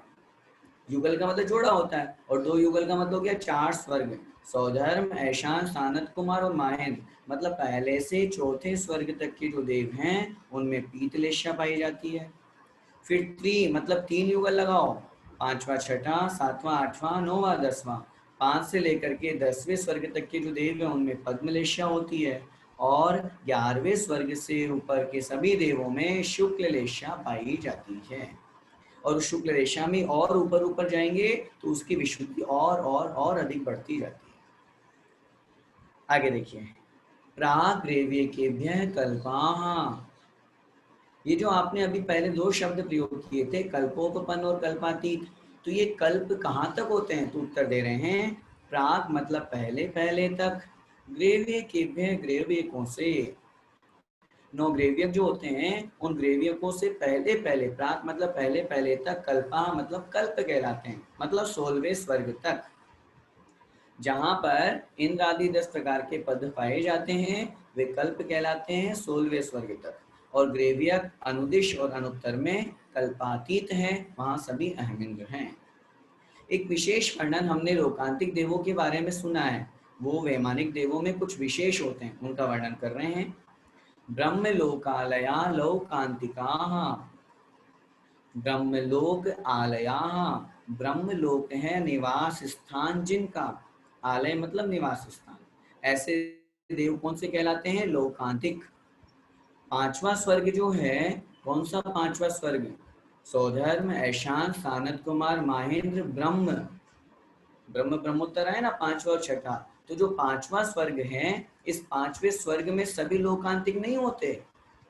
युगल का मतलब जोड़ा होता है, और 2 युगल का मतलब क्या? 4 स्वर्ग, सौधर्म, ऐशान, सानत कुमार और माहेंद्र, मतलब पहले से चौथे स्वर्ग तक के जो देव हैं उनमें पीतलेश्या पाई जाती है। फिर त्रि मतलब 3 युगल लगाओ, 5वां, 6वां, 7वां, 8वां, 9वां, 10वां, 5 से लेकर के 10वें स्वर्ग तक के जो देव हैं उनमें पद्मलेश्या होती है, और 11वें स्वर्ग से ऊपर के सभी देवों में शुक्ल लेश्या पाई जाती है। और शुक्ल रेशा में और ऊपर जाएंगे तो उसकी विशुद्धि और अधिक बढ़ती जाती है। आगे देखिए, प्राग्रेव्य केभ्यः कल्पाः, ये जो आपने अभी पहले 2 शब्द प्रयोग किए थे, कल्पोपपन्न और कल्पातीत, तो ये कल्प कहाँ तक होते हैं? तो उत्तर दे रहे हैं, प्राग मतलब पहले पहले तक, ग्रेव्य केभ्यः ग्रेव्यकों से। 9 ग्रेवियक जो होते हैं उन ग्रेवियकों से पहले पहले, प्राक मतलब पहले पहले तक, कल्पा मतलब कल्प कहलाते हैं, मतलब 16वें स्वर्ग तक। जहां पर इंद्र आदि 10 प्रकार के पद पाए जाते हैं वे कल्प कहलाते हैं 16वें स्वर्ग तक, और ग्रेवियक अनुदिश और अनुत्तर में कल्पातीत हैं, वहां सभी अहमिंद्र हैं। एक विशेष वर्णन हमने लोकांतिक देवों के बारे में सुना है, वो वैमानिक देवों में कुछ विशेष होते हैं, उनका वर्णन कर रहे हैं। ब्रह्मलोकालया लौकांतिकाः, ब्रह्मलोक आलयाः, ब्रह्मलोक है निवास स्थान जिनका, आलय मतलब निवास स्थान, ऐसे देव कौन से कहलाते हैं? लोकांतिक। पांचवा स्वर्ग जो है, कौन सा पांचवा स्वर्ग? सौधर्म, ऐशान, सानत कुमार, माहेंद्र, ब्रह्म। ब्रह्म ब्रह्मोत्तर है ना, पांचवा और छठा। तो जो पांचवा स्वर्ग है, इस पांचवे स्वर्ग में सभी लोकांतिक नहीं होते।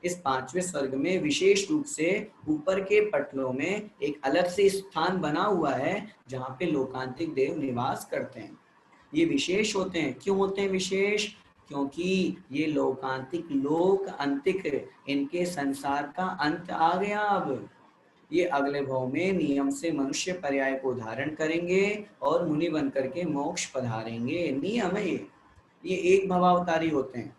इस पांचवे स्वर्ग में विशेष रूप से ऊपर के पटलों में एक अलग से स्थान बना हुआ है जहाँ पे लोकांतिक देव निवास करते हैं। ये विशेष होते हैं। क्यों होते हैं विशेष? क्योंकि ये लोकांतिक लोक अंतिक, इनके संसार का अंत आ गया। अब ये अगले भाव में नियम से मनुष्य पर्याय को धारण करेंगे और मुनि बन करके मोक्ष पधारेंगे। नियम है ये एक भवावतारी होते हैं।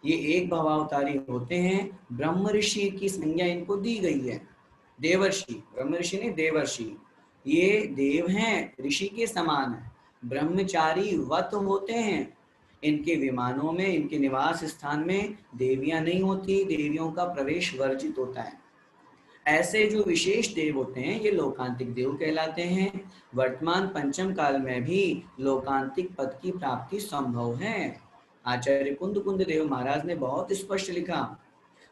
ये एक भवावतारी होते हैं। ब्रह्म ऋषि की संज्ञा इनको दी गई है। देवर्षि, ब्रह्म ऋषि नहीं देवर्षि। ये देव हैं, ऋषि के समान है। ब्रह्मचारी वत होते हैं। इनके विमानों में, इनके निवास स्थान में देवियां नहीं होती, देवियों का प्रवेश वर्जित होता है। ऐसे जो विशेष देव होते हैं ये लोकांतिक देव कहलाते हैं। वर्तमान पंचम काल में भी लोकांतिक पद की प्राप्ति संभव है। आचार्य कुंद देव महाराज ने बहुत स्पष्ट लिखा,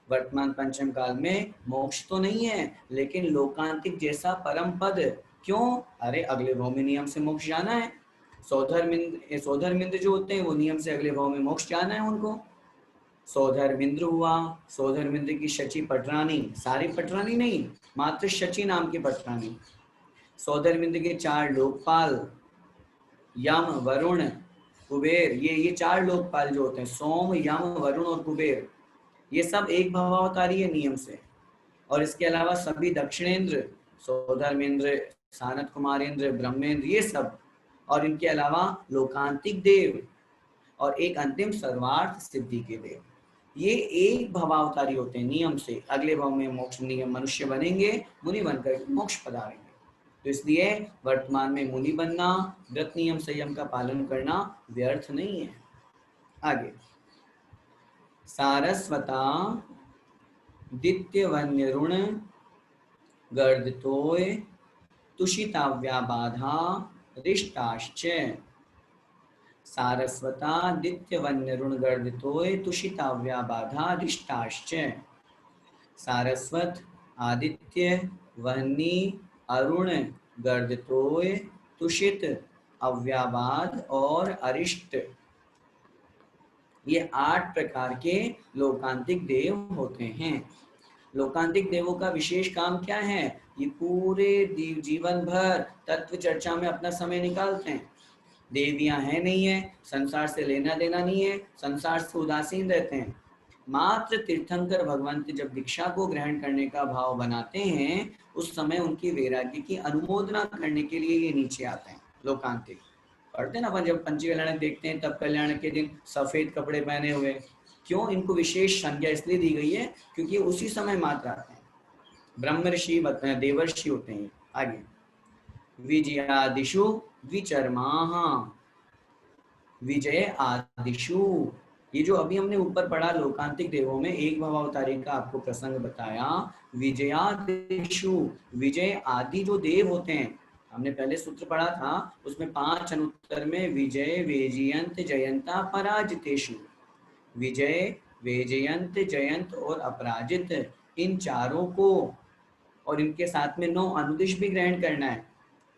वर्तमान पंचम काल में मोक्ष तो नहीं है, लेकिन लोकांतिक जैसा परम पद। क्यों? अरे अगले भाव में नियम से मोक्ष जाना है। सौधर्मिंद्र जो होते हैं वो नियम से अगले भाव में मोक्ष जाना है उनको। सौधर्मिंद्र हुआ, सौधर्मिंद्र की शची पटरानी, सारी पटरानी नहीं, मात्र शची नाम की पटरानी। सौधर्मिंद्र के 4 लोकपाल, यम, वरुण, कुबेर, ये 4 लोकपाल जो होते हैं, सोम, यम, वरुण और कुबेर, ये सब एक भवावतारी है नियम से। और इसके अलावा सभी दक्षिणेंद्र, सौधर्मेंद्र, सानत कुमारेंद्र, ब्रह्मेंद्र, ये सब, और इनके अलावा लोकांतिक देव और एक अंतिम सर्वार्थ सिद्धि के देव, ये एक भवावतारी होते हैं नियम से। अगले भाव में मोक्ष नियम मनुष्य बनेंगे, मुनि बनकर मोक्ष पधारेंगे। तो इसलिए वर्तमान में मुनि बनना, व्रत नियम संयम का पालन करना व्यर्थ नहीं है। आगे, सारस्वता दित्यवन्यरुण गर्दितोय तुषिताव्याबाधा रिष्टाश्च। सारस्वतादित्य वन्यरुण गर्दितोय तुषिताव्याबाधा रिष्टाश्च। सारस्वत, आदित्य, वह्नि, अरुण, गर्दितोय, तुषित, अव्याबाध और अरिष्ट, ये 8 प्रकार के लोकांतिक देव होते हैं। लोकांतिक देवों का विशेष काम क्या है? ये पूरे जीवन भर तत्व चर्चा में अपना समय निकालते हैं। देवियां हैं नहीं है, संसार से लेना देना नहीं है, संसार से उदासीन रहते हैं। मात्र तीर्थंकर भगवंत जब दीक्षा को ग्रहण करने का भाव बनाते हैं, उस समय उनकी वैराग्य की अनुमोदना करने के लिए ये नीचे आते हैं। लोकांतिक पढ़ते हैं ना अपन, जब पंच कल्याण देखते हैं तब कल्याण के दिन सफेद कपड़े पहने हुए। क्यों? इनको विशेष संज्ञा इसलिए दी गई है क्योंकि उसी समय मात्र आते हैं। ब्रह्म ऋषि देवर्षि होते हैं। आगे, विजयादिषु द्विचर्माः, विजय आदिषु, ये जो अभी हमने ऊपर पढ़ा लोकांतिक देवों में एक भवावतारी का आपको प्रसंग बताया। विजयादिषु, विजय आदि जो देव होते हैं, हमने पहले सूत्र पढ़ा था, उसमें 5 अनुत्तर में विजय, वेजयंत, जयंता, पराजितेषु, विजय, वेजयंत, जयंत और अपराजित, इन चारों को और इनके साथ में 9 अनुदिश भी ग्रहण करना है।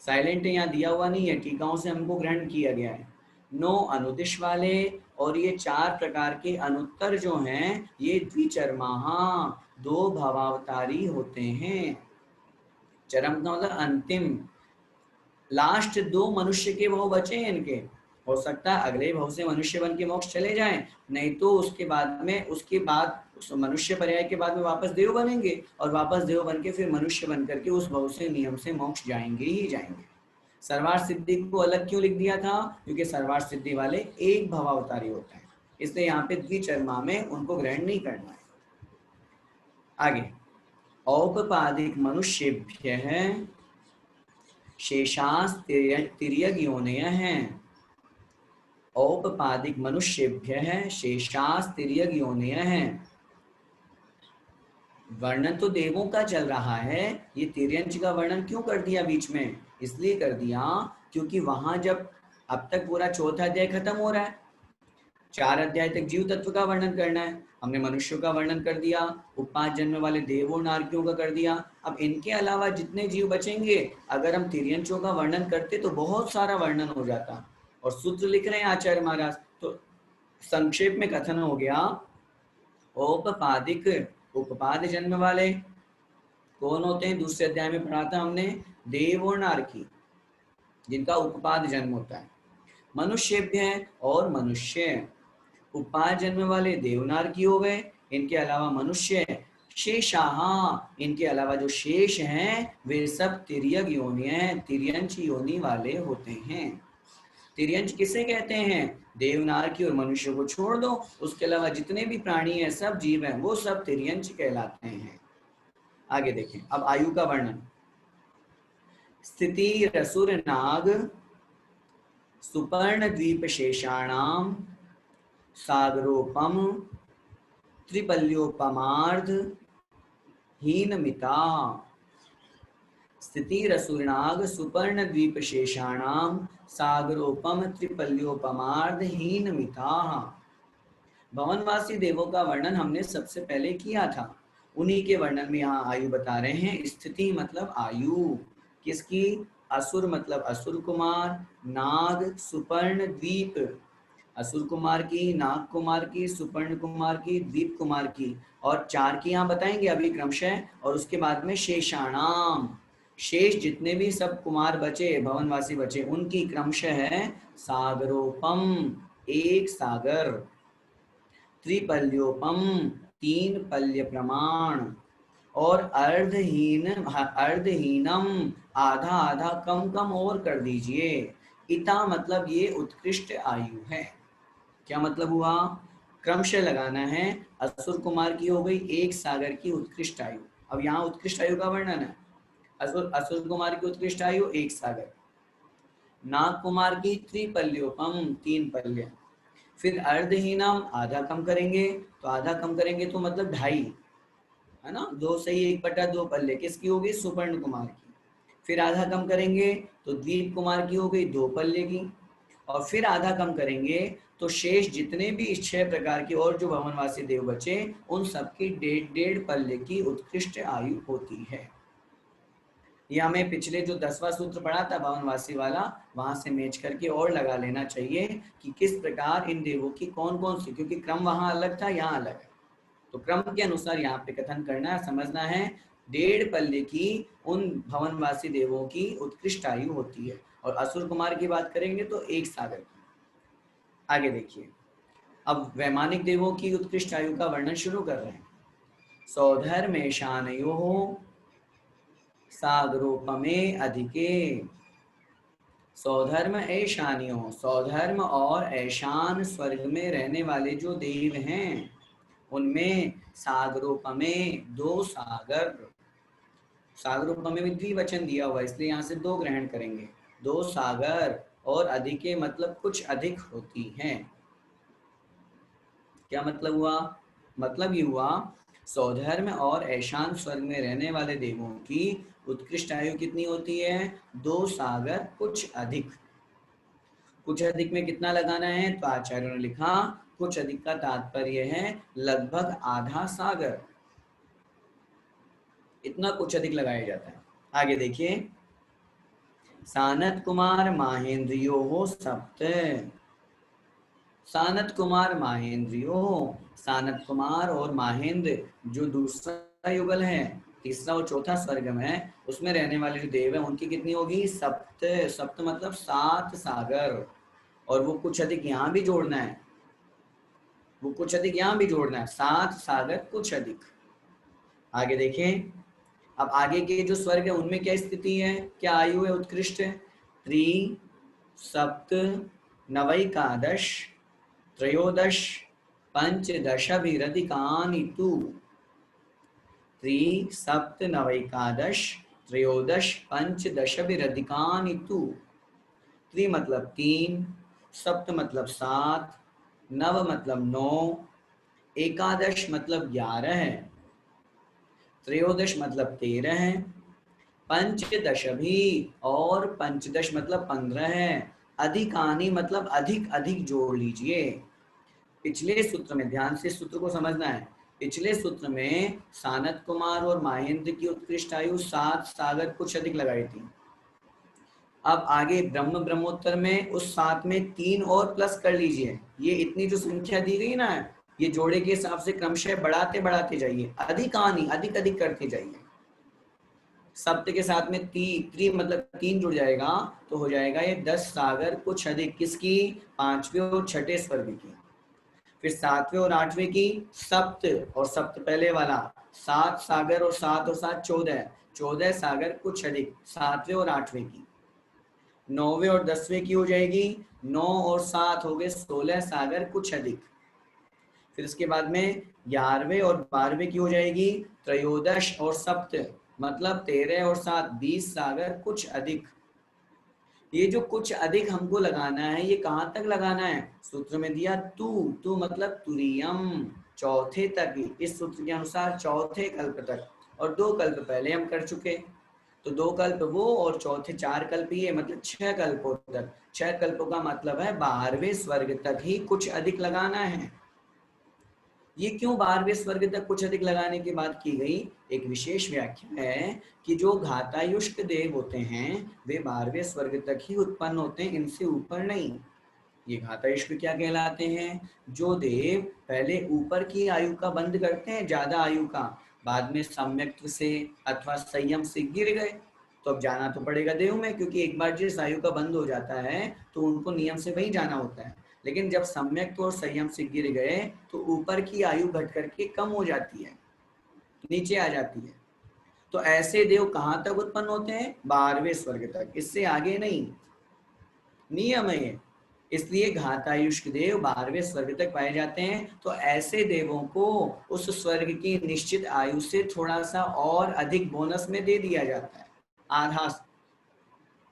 साइलेंट यहाँ दिया हुआ नहीं है, टीकाओं से हमको ग्रहण किया गया है। 9 अनुदिश वाले और ये 4 प्रकार के अनुत्तर जो हैं, ये द्विचर्माः, 2 भवावतारी होते हैं। चरम का मतलब अंतिम, लास्ट 2 मनुष्य के भाव बचे हैं इनके। हो सकता है अगले भाव से मनुष्य बन के मोक्ष चले जाएं, नहीं तो उसके बाद उस मनुष्य पर्याय के बाद में वापस देव बनेंगे और वापस देव बन के फिर मनुष्य बन करके उस भाव से नियम से मोक्ष जाएंगे ही जाएंगे। सर्वार्थ सिद्धि को अलग क्यों लिख दिया था? क्योंकि सर्वार्थ सिद्धि वाले एक भवावतारी होते हैं, इसलिए यहाँ पे द्विचर्मा में उनको ग्रहण नहीं करना है। आगे, औपपादिक मनुष्येभ्यः शेषास् तिर्यग् योनयः हैं। औपपादिक मनुष्येभ्यः शेषास् तिर्यग् योनयः हैं। वर्णन तो देवों का चल रहा है, ये तिर्यंच का वर्णन क्यों कर दिया बीच में? इसलिए कर दिया क्योंकि वहां जब अब तक पूरा 4था अध्याय खत्म हो रहा है, 4 अध्याय तक जीव तत्व का वर्णन करना है। हमने मनुष्यों का वर्णन कर दिया, उपपात जन्म वाले देवों नारकियों का कर दिया। अब इनके अलावा जितने जीव बचेंगे, अगर हम तिर्यंचों का वर्णन करते तो बहुत सारा वर्णन हो जाता। और सूत्र लिख रहे हैं आचार्य महाराज, तो संक्षेप में कथन हो गया, औपपादिक उपपाद जन्म वाले कौन होते हैं? दूसरे अध्याय में पढ़ा था हमने, देव और नारकी, जिनका उपपाद जन्म होता है। मनुष्येभ्य और मनुष्य, उपपाद जन्म वाले देवनार की हो गए। इनके अलावा मनुष्य, शेषाहा, इनके अलावा जो शेष हैं वे सब तिर्यक योनि हैं, तिर्यंच योनि वाले होते हैं। तिर्यंच किसे कहते हैं? देवनार की और मनुष्य को छोड़ दो, उसके अलावा जितने भी प्राणी हैं, सब जीव हैं, वो सब तिर्यंच कहलाते हैं। आगे देखें अब आयु का वर्णन। स्थिति रसुर नाग सुपर्ण द्वीप शेषाणाम सागरोपम त्रिपल्योपमार्ध हीनमिता। स्थिति रसुरनाग सुपर्ण द्वीप शेषाणाम सागरोपम त्रिपल्योपमार्ध हीनमिता। भवनवासी देवों का वर्णन हमने सबसे पहले किया था, उन्हीं के वर्णन में यहाँ आयु बता रहे हैं। स्थिति मतलब आयु किसकी? असुर मतलब असुर कुमार, नाग, सुपर्ण, द्वीप, असुर कुमार की, नाग कुमार की, सुपर्ण कुमार की, द्वीप कुमार की, और 4 की यहाँ बताएंगे अभी क्रमशः। और उसके बाद में शेषाणाम, शेष जितने भी सब कुमार बचे, भवनवासी बचे, उनकी क्रमशः है सागरोपम, एक सागर, त्रिपल्योपम, 3 पल्य प्रमाण, और अर्धहीनम, आधा आधा, कम कम और कर दीजिए। इता मतलब ये उत्कृष्ट आयु है। क्या मतलब हुआ? क्रमशः लगाना है। असुर कुमार की हो गई एक सागर की उत्कृष्ट आयु। अब यहाँ उत्कृष्ट आयु का वर्णन है। असुर कुमार की उत्कृष्ट आयु एक सागर, नाग कुमार की त्रिपल्योपम, 3 पल्य, फिर अर्धहीनम आधा कम करेंगे, तो आधा कम करेंगे तो मतलब 2.5, है ना, 2 सही 1/2 पल्ले किसकी होगी? सुपर्ण कुमार की। फिर आधा कम करेंगे तो द्वीप कुमार की हो गई 2 पल्ले की, और फिर आधा कम करेंगे तो शेष जितने भी इस 6 प्रकार के और जो भवनवासी देव बचे, उन सबकी 1.5 पल्ले की उत्कृष्ट आयु होती है। ये हमें पिछले जो 10वां सूत्र पढ़ा था भवनवासी वाला, वहां से मैच करके और लगा लेना चाहिए कि किस प्रकार इन देवों की कौन कौन सी, क्योंकि क्रम वहां अलग था, यहाँ अलग है, तो क्रम के अनुसार यहाँ पे कथन करना है, समझना है। 1.5 पल्ले की उन भवनवासी देवों की उत्कृष्ट आयु होती है, और असुर कुमार की बात करेंगे तो एक सागर की। आगे देखिए, अब वैमानिक देवों की उत्कृष्ट आयु का वर्णन शुरू कर रहे हैं। सौधर्मेशानयो सागरोपमे अधिके। सौधर्म ऐशानियों, सौधर्म और ऐशान स्वर्ग में रहने वाले जो देव हैं, उनमें सागरोपमे 2 सागर, सागरोपमे में द्विवचन दिया हुआ, इसलिए यहाँ से 2 ग्रहण करेंगे, 2 सागर, और अधिके मतलब कुछ अधिक होती हैं। क्या मतलब हुआ? मतलब ये हुआ, सौधर्म और ऐशान स्वर्ग में रहने वाले देवों की उत्कृष्ट आयु कितनी होती है? 2 सागर कुछ अधिक। कुछ अधिक में कितना लगाना है? तो आचार्यों ने लिखा, कुछ अधिक का तात्पर्य है लगभग आधा सागर, इतना कुछ अधिक लगाया जाता है। आगे देखिए, सानत कुमार माहेंद्रियो सप्त। सानत कुमार माहेंद्रियो, सानत कुमार और माहेंद्र जो दूसरा युगल है, तीसरा और चौथा स्वर्ग में है, उसमें रहने वाले जो देव है उनकी कितनी होगी? सप्त। सप्त मतलब 7 सागर, और वो कुछ अधिक यहाँ भी जोड़ना है, वो कुछ अधिक यहाँ भी जोड़ना है, 7 सागर कुछ अधिक। आगे देखें, अब आगे के जो स्वर्ग है उनमें क्या स्थिति है, क्या आयु है उत्कृष्ट? 3 सप्त नवैकादश त्रयोदश पंचदशाभिरधिकानि तु। 3 सप्त नवैकादश त्रयोदश पंचदशाभिरधिकानि तु। 3 मतलब 3, सप्त मतलब 7, नव मतलब 9, एकादश मतलब 11 है, त्रयोदश मतलब 13 है, पंचदश भी, और पंचदश मतलब 15 है, अधिकानी मतलब अधिक अधिक जोड़ लीजिए। पिछले सूत्र में, ध्यान से सूत्र को समझना है, पिछले सूत्र में सानत कुमार और महेंद्र की उत्कृष्ट आयु 7 सागर कुछ अधिक लगाई थी। अब आगे ब्रह्मोत्तर में उस 7 में 3 और प्लस कर लीजिए। ये इतनी जो संख्या दी गई ना, ये जोड़े के हिसाब से क्रमशः बढ़ाते बढ़ाते जाइए, अधिक आनी अधिक अधिक करते जाइए। सप्त के साथ में त्री मतलब 3 जुड़ जाएगा तो हो जाएगा ये 10 सागर कुछ अधिक, किसकी? 5वें और 6ठे स्वर्ग की। फिर 7वें और 8वें की सप्त, और सप्त पहले वाला 7 सागर और 7 और 7 14, 14 सागर कुछ अधिक 7वें और 8वें की। 9वें और 10वें की हो जाएगी 9 और 7 हो गए 16 सागर कुछ अधिक। फिर इसके बाद में 11वें और 12वें की हो जाएगी त्रयोदश और सप्त, मतलब 13 और 7 20 सागर कुछ अधिक। ये जो कुछ अधिक हमको लगाना है, ये कहाँ तक लगाना है? सूत्र में दिया तू मतलब तुरियम, चौथे तक। इस सूत्र के अनुसार चौथे कल्प तक, और 2 कल्प पहले हम कर चुके, तो 2 कल्प वो और चौथे 4 कल्प ये, मतलब 6 कल्पों तक। 6 कल्पों का मतलब है 12वें स्वर्ग तक ही कुछ अधिक लगाना है। ये क्यों 12वें स्वर्ग तक कुछ अधिक लगाने की बात की गई? एक विशेष व्याख्या है कि जो घातायुष्क देव होते हैं वे 12वें स्वर्ग तक ही उत्पन्न होते हैं, इनसे ऊपर नहीं। ये घातायुष्क क्या कहलाते हैं? जो देव पहले ऊपर की आयु का बंद करते हैं, ज्यादा आयु का, बाद में सम्यक्त्व से अथवा संयम से गिर गए, तो अब जाना तो पड़ेगा देव में, क्योंकि एक बार जिस आयु का बंद हो जाता है तो उनको नियम से वही जाना होता है। लेकिन जब सम्यक और संयम से गिर गए तो ऊपर की आयु घट करके कम हो जाती है, नीचे आ जाती है। तो ऐसे देव कहाँ तक उत्पन्न होते हैं? 12वें स्वर्ग तक, इससे आगे नहीं, नियम है ये। इसलिए घातायुष्क देव 12वें स्वर्ग तक पाए जाते हैं। तो ऐसे देवों को उस स्वर्ग की निश्चित आयु से थोड़ा सा और अधिक बोनस में दे दिया जाता है, आधा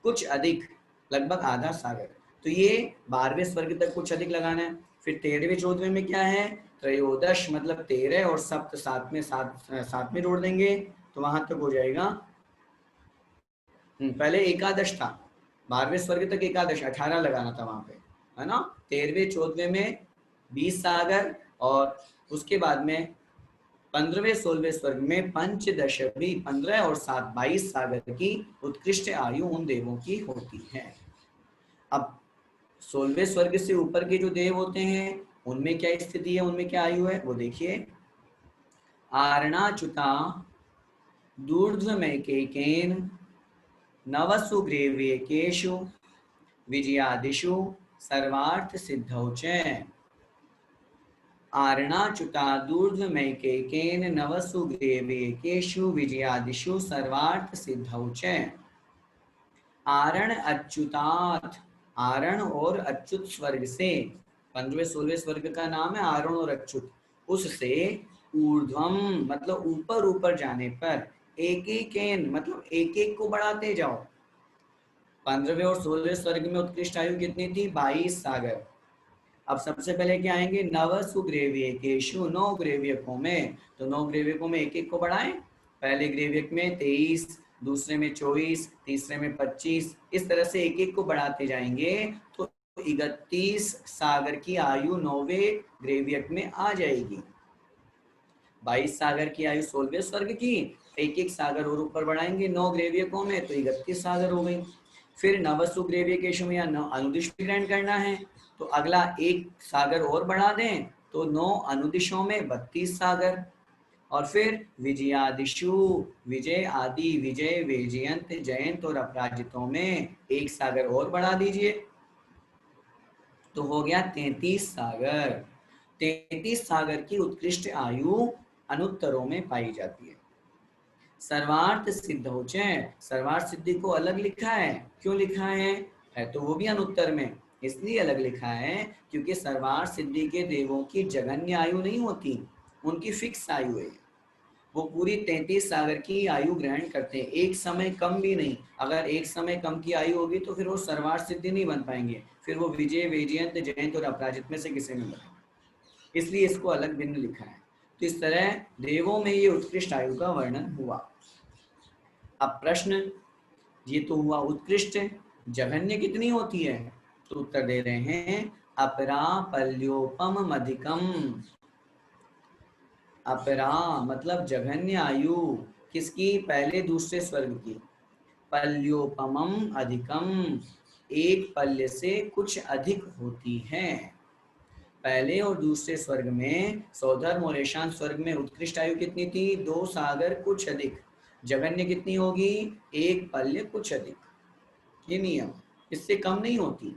कुछ अधिक, लगभग आधा सागर। तो ये 12वें स्वर्ग तक कुछ अधिक लगाना है। फिर 13वें 14वें में क्या है? त्रयोदश मतलब 13 और सप्त सात में जोड़ देंगे तो वहां तक हो जाएगा। पहले एकादश था, 12वें स्वर्ग तक एकादश 18 लगाना था वहां पे, है ना। 13वें 14वें में 20 सागर, और उसके बाद में 15वें 16वें स्वर्ग में पंचदशवी 15 और 7 22 सागर की उत्कृष्ट आयु उन देवों की होती है। अब 16वें स्वर्ग से ऊपर के जो देव होते हैं उनमें क्या स्थिति है, उनमें क्या आयु है, वो देखिए। आरणाच्युता दूर्ध्वमैकेकेन नवसु ग्रेव्यकेषु विजयादिषु सर्वार्थ सिद्धौ च। आरणाच्युता दूर्ध्वमैकेकेन नवसु ग्रेव्यकेषु विजयादिषु सर्वार्थ सिद्धौ च। आरण अच्युतात्, आरण और अच्युत स्वर्ग से, 15वें 16वें स्वर्ग का नाम है आरण और अच्युत, उससे ऊर्ध्वम मतलब ऊपर ऊपर जाने पर, एक एक मतलब एक एक को बढ़ाते जाओ। 15वें और 16वें स्वर्ग में उत्कृष्ट आयु कितनी थी? 22 सागर। अब सबसे पहले क्या आएंगे? नव सुग्रेव्यकेषु, 9 ग्रेव्यकों में, तो 9 ग्रेव्यकों में एक एक को बढ़ाएं। पहले ग्रेव्यक में 23, दूसरे में 24, तीसरे में 25, इस तरह से एक एक को बढ़ाते जाएंगे तो 31 सागर की आयु 9वें ग्रेव्यक में आ जाएगी। 22 सागर की आयु 16वें स्वर्ग की, एक एक सागर और ऊपर बढ़ाएंगे 9 ग्रेव्यकों में तो 31 सागर हो गई। फिर नवसु ग्रेव्यकेषु में या अनुदिश ग्रहण करना है तो अगला एक सागर और बढ़ा दें तो 9 अनुदिशों में 32 सागर। और फिर विजयादिशु, विजय आदि, विजय विजयंत जयंत और अपराजितों में एक सागर और बढ़ा दीजिए तो हो गया 33 सागर। 33 सागर की उत्कृष्ट आयु अनुत्तरों में पाई जाती है। सर्वार्थ सिद्ध हो जाए, सर्वार्थ सिद्धि को अलग लिखा है, क्यों लिखा है तो वो भी अनुत्तर में, इसलिए अलग लिखा है क्योंकि सर्वार्थ सिद्धि के देवों की जगन्य आयु नहीं होती, उनकी फिक्स आयु है। वो पूरी 33 सागर की आयु ग्रहण करते हैं, एक समय कम भी नहीं। अगर एक समय कम की आयु होगी तो फिर वो सर्वार्थ सिद्धि नहीं बन पाएंगे, फिर वो विजय विजयंत जयंत और अपराजित में से किसी में बने, इसलिए इसको अलग भिन्न लिखा है। तो इस तरह देवों में ये उत्कृष्ट आयु का वर्णन हुआ। अब प्रश्न, ये तो हुआ उत्कृष्ट, जघन्य कितनी होती है? तो उत्तर दे रहे हैं अपरा पल्योपम अधिकम। अपरा मतलब जघन्य आयु, किसकी? पहले दूसरे स्वर्ग की। पल्योपमम अधिकम, एक पल्य से कुछ अधिक होती है। पहले और दूसरे स्वर्ग में, सौधर्म और ईशान स्वर्ग में उत्कृष्ट आयु कितनी थी? 2 सागर कुछ अधिक। जघन्य कितनी होगी? 1 पल्य कुछ अधिक। ये नियम, इससे कम नहीं होती।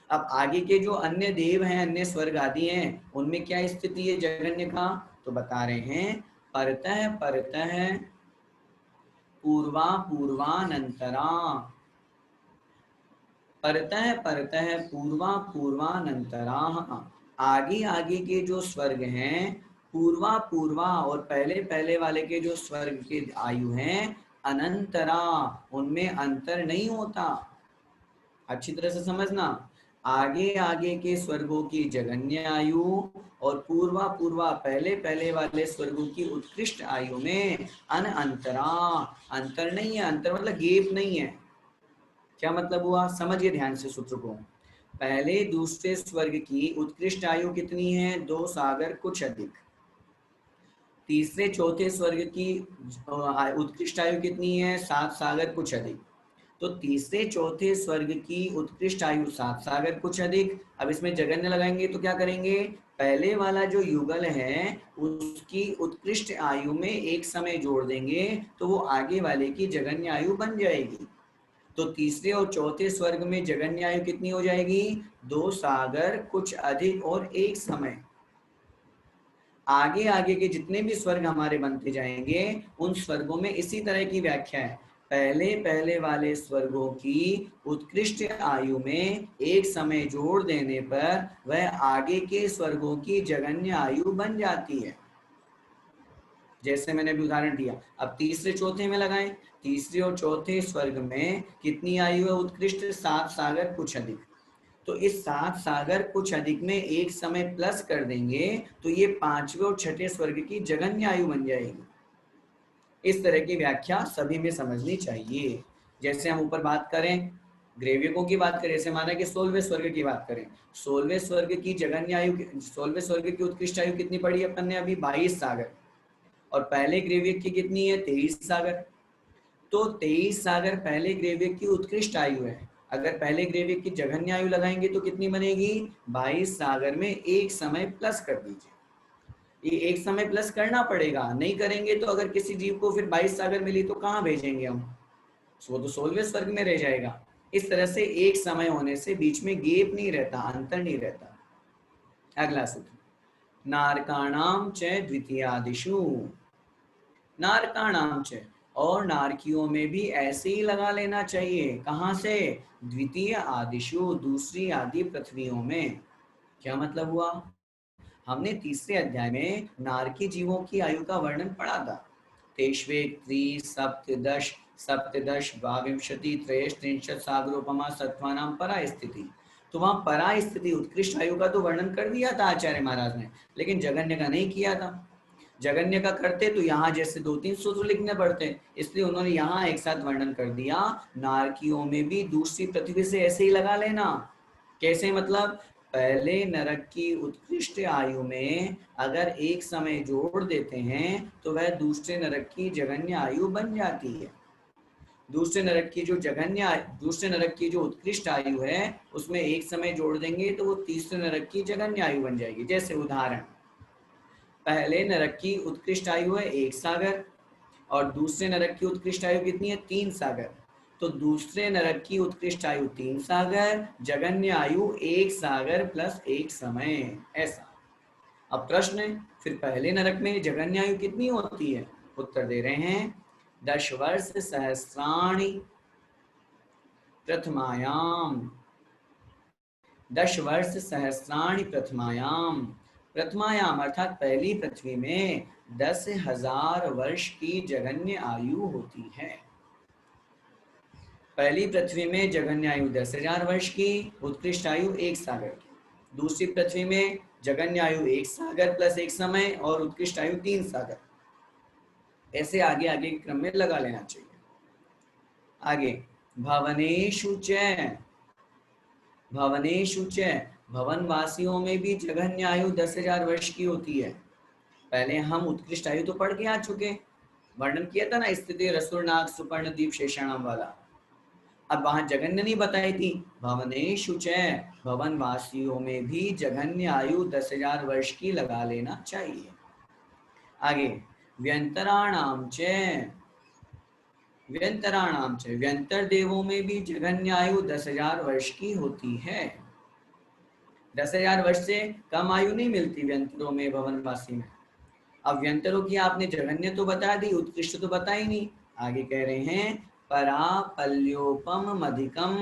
अब आगे के जो अन्य देव हैं, अन्य स्वर्ग आदि हैं, उनमें क्या स्थिति है जघन्य का? तो बता रहे हैं, परतः परतः पूर्वा पूर्वानंतरा। परतः परतः पूर्वा पूर्वानंतरा, आगे आगे के जो स्वर्ग हैं, पूर्वा पूर्वा और पहले पहले वाले के जो स्वर्ग के आयु हैं, अनंतरा, उनमें अंतर नहीं होता। अच्छी तरह से समझना, आगे आगे के स्वर्गों की जघन्य आयु और पूर्वा पूर्वा पहले पहले वाले स्वर्गों की उत्कृष्ट आयु में अंतरा, अंतर नहीं है। अंतर मतलब गैप नहीं है। क्या मतलब हुआ? समझिए ध्यान से सूत्र को। पहले दूसरे स्वर्ग की उत्कृष्ट आयु कितनी है? 2 सागर कुछ अधिक। तीसरे चौथे स्वर्ग की उत्कृष्ट आयु कितनी है? 7 सागर कुछ अधिक। तो तीसरे चौथे स्वर्ग की उत्कृष्ट आयु 7 सागर कुछ अधिक। अब इसमें जघन्य लगाएंगे तो क्या करेंगे? पहले वाला जो युगल है उसकी उत्कृष्ट आयु में एक समय जोड़ देंगे तो वो आगे वाले की जघन्य आयु बन जाएगी। तो तीसरे और चौथे स्वर्ग में जघन्य आयु कितनी हो जाएगी? 2 सागर कुछ अधिक और एक समय। आगे आगे के जितने भी स्वर्ग हमारे बनते जाएंगे उन स्वर्गों में इसी तरह की व्याख्या है। पहले पहले वाले स्वर्गों की उत्कृष्ट आयु में एक समय जोड़ देने पर वह आगे के स्वर्गों की जघन्य आयु बन जाती है। जैसे मैंने अभी उदाहरण दिया। अब तीसरे चौथे में लगाएं, तीसरे और चौथे स्वर्ग में कितनी आयु है उत्कृष्ट? 7 सागर कुछ अधिक। तो इस 7 सागर कुछ अधिक में एक समय प्लस कर देंगे तो ये 5वें और छठे स्वर्ग की जघन्य आयु बन जाएगी। इस तरह की व्याख्या सभी में समझनी चाहिए। जैसे हम ऊपर बात करें ग्रेविकों की बात करें, जैसे माना कि 16वें स्वर्ग की बात करें, 16वें स्वर्ग की जघन्य आयु, 16वें स्वर्ग की उत्कृष्ट आयु कितनी पड़ी अपन ने अभी? 22 सागर। और पहले ग्रेविक की कितनी है? 23 सागर। तो 23 सागर पहले ग्रेविक की उत्कृष्ट आयु है। अगर पहले ग्रेविक की जघन्य आयु लगाएंगे तो कितनी बनेगी? 22 सागर में एक समय प्लस कर दीजिए। ये एक समय प्लस करना पड़ेगा, नहीं करेंगे तो अगर किसी जीव को फिर 22 सागर मिली तो कहाँ भेजेंगे हम? वो तो 16वें स्वर्ग में रह जाएगा। इस तरह से एक समय होने से बीच में गैप नहीं रहता, अंतर नहीं रहता। अगला सूत्र, नारकाणाम च द्वितीयादिषु। नारकाणाम च, और नारकियों में भी ऐसे ही लगा लेना चाहिए। कहाँ से? द्वितीय आदिशु, दूसरी आदि पृथ्वियों में। क्या मतलब हुआ? हमने तीसरे अध्याय में नारकी जीवों की आयु का वर्णन पढ़ा था। तेष्वे त्रि सप्तदश सप्तदश द्वाविंशति त्रयश त्रिंशत सागरोपमा सत्वानाम परा स्थिति। तो वहां परा स्थिति उत्कृष्ट आयु का तो वर्णन कर दिया था आचार्य महाराज ने, लेकिन जगन्य का नहीं किया था। जगन्य का करते तो यहाँ जैसे 2-3 सूत्र लिखने पड़ते, इसलिए उन्होंने यहाँ एक साथ वर्णन कर दिया। नारकियों में भी दूसरी पृथ्वी से ऐसे ही लगा लेना। कैसे मतलब? पहले नरक की उत्कृष्ट आयु में अगर एक समय जोड़ देते हैं तो वह दूसरे नरक की जघन्य आयु बन जाती है। दूसरे नरक की जो उत्कृष्ट आयु है उसमें एक समय जोड़ देंगे तो वो तीसरे नरक की जघन्य आयु बन जाएगी। जैसे उदाहरण, पहले नरक की उत्कृष्ट आयु है 1 सागर और दूसरे नरक की उत्कृष्ट आयु कितनी है? 3 सागर। तो दूसरे नरक की उत्कृष्ट आयु 3 सागर, जघन्य आयु 1 सागर प्लस 1 समय, ऐसा। अब प्रश्न है, फिर पहले नरक में जघन्य आयु कितनी होती है? उत्तर दे रहे हैं, 10 वर्ष सहस्राणि प्रथमायाम। 10 वर्ष सहस्राणि प्रथमायाम। प्रथमायाम अर्थात पहली पृथ्वी में 10,000 वर्ष की जघन्य आयु होती है। पहली पृथ्वी में जघन्य आयु 10,000 वर्ष की, उत्कृष्ट आयु 1 सागर की। दूसरी पृथ्वी में जघन्य आयु 1 सागर प्लस 1 समय और उत्कृष्ट आयु 3 सागर। ऐसे आगे आगे के क्रम में लगा लेना चाहिए। आगे, भवनेषु च, भवनेषु च भवन वासियों में भी जघन्य आयु 10,000 वर्ष की होती है। पहले हम उत्कृष्ट आयु तो पढ़ के आ चुके, वर्णन किया था ना, स्थिति रसुर नाग सुपर्ण दीप शेषाणाम वाला। अब वहां जघन्य नहीं बताई थी, भवनेषु च, भवन वासियों में भी जघन्य आयु 10,000 वर्ष की लगा लेना चाहिए। आगे व्यंतराणाम च, व्यंतराणाम च, व्यंतर देवों में भी जघन्य आयु 10,000 वर्ष की होती है। 10,000 वर्ष से कम आयु नहीं मिलती व्यंतरों में, भवनवासी में। अब व्यंतरों की आपने जघन्य तो बता दी, उत्कृष्ट तो बता ही नहीं। आगे कह रहे हैं परा पल्योपम अधिकम,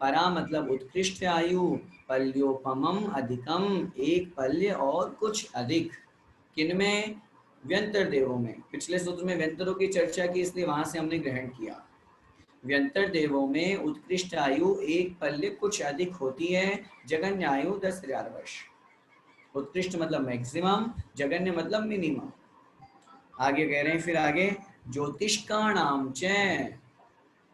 परा मतलब उत्कृष्ट आयु, पल्योपमम अधिकम, एक पल्य और कुछ अधिक। किनमें? व्यंतर देवों में। पिछले सूत्र में व्यंतरों की चर्चा की, इसलिए वहां से हमने ग्रहण किया। व्यंतर देवों में उत्कृष्ट आयु एक पल्य कुछ अधिक होती है, जघन्य आयु 10,000 वर्ष। उत्कृष्ट मतलब मैक्सिमम, जघन्य मतलब मिनिमम। आगे कह रहे हैं फिर आगे ज्योतिष का नाम च,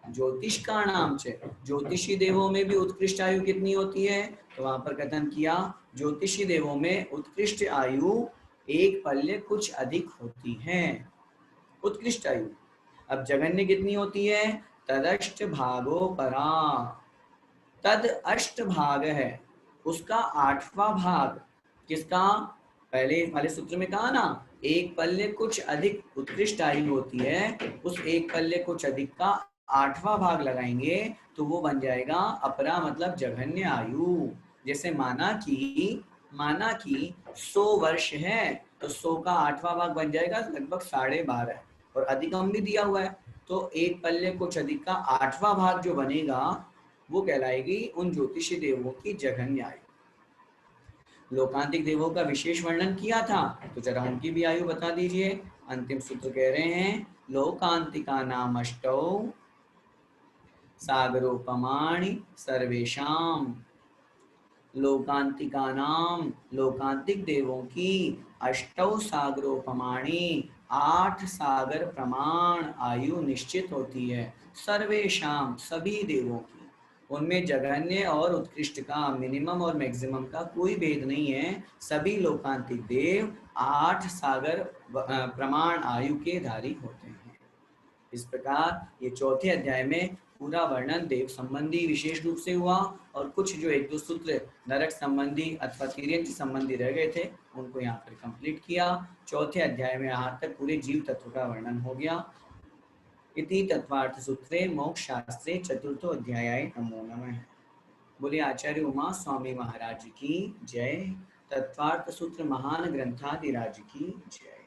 ज्योतिष का नाम च, ज्योतिषी देवों में भी उत्कृष्ट आयु कितनी होती है? तो वहां पर कथन किया ज्योतिषी देवों में उत्कृष्ट आयु एक पल्य कुछ अधिक होती है, उत्कृष्ट आयु। अब जघन्य कितनी होती है? तदष्ट भागो परा, तद अष्ट भाग है, उसका 8वां भाग। किसका? पहले वाले सूत्र में कहा ना, एक पल्ले कुछ अधिक उत्कृष्ट आयु होती है, उस एक पल्ले कुछ अधिक का 8वां भाग लगाएंगे तो वो बन जाएगा अपरा मतलब जघन्य आयु। जैसे माना कि 100 वर्ष है तो 100 का 8वां भाग बन जाएगा लगभग 12.5, और अधिकम भी दिया हुआ है, तो एक पल्ले कुछ अधिक का 8वां भाग जो बनेगा वो कहलाएगी उन ज्योतिषी देवों की जघन्य आयु। लोकांतिक देवों का विशेष वर्णन किया था, तो जरा उनकी भी आयु बता दीजिए। अंतिम सूत्र कह रहे हैं लोकांतिका नाम अष्टौ सागरोपमाणि सर्वेशाम, लोकांतिका नाम, लोकांतिक देवों की, अष्टौ सागरोपमाणि 8 सागर प्रमाण आयु निश्चित होती है, सर्वेशाम सभी देवों की। उनमें जघन्य और उत्कृष्ट का, मिनिमम और मैक्सिमम का कोई भेद नहीं है, सभी लोकांतिक देव 8 सागर प्रमाण आयु के धारी होते हैं। इस प्रकार ये चौथे अध्याय में पूरा वर्णन देव संबंधी विशेष रूप से हुआ, और कुछ जो एक दो सूत्र नरक संबंधी अथवा तिर्यंत संबंधी रह गए थे उनको यहाँ पर कंप्लीट किया। चौथे अध्याय में यहाँ तक पूरे जीव तत्व का वर्णन हो गया। इति तत्वार्थ सूत्रे मोक्ष शास्त्रे चतुर्थो अध्याय नमो नमः। बोले आचार्य उमा स्वामी महाराज की जय। तत्वार्थ सूत्र महान ग्रंथादिराज की जय।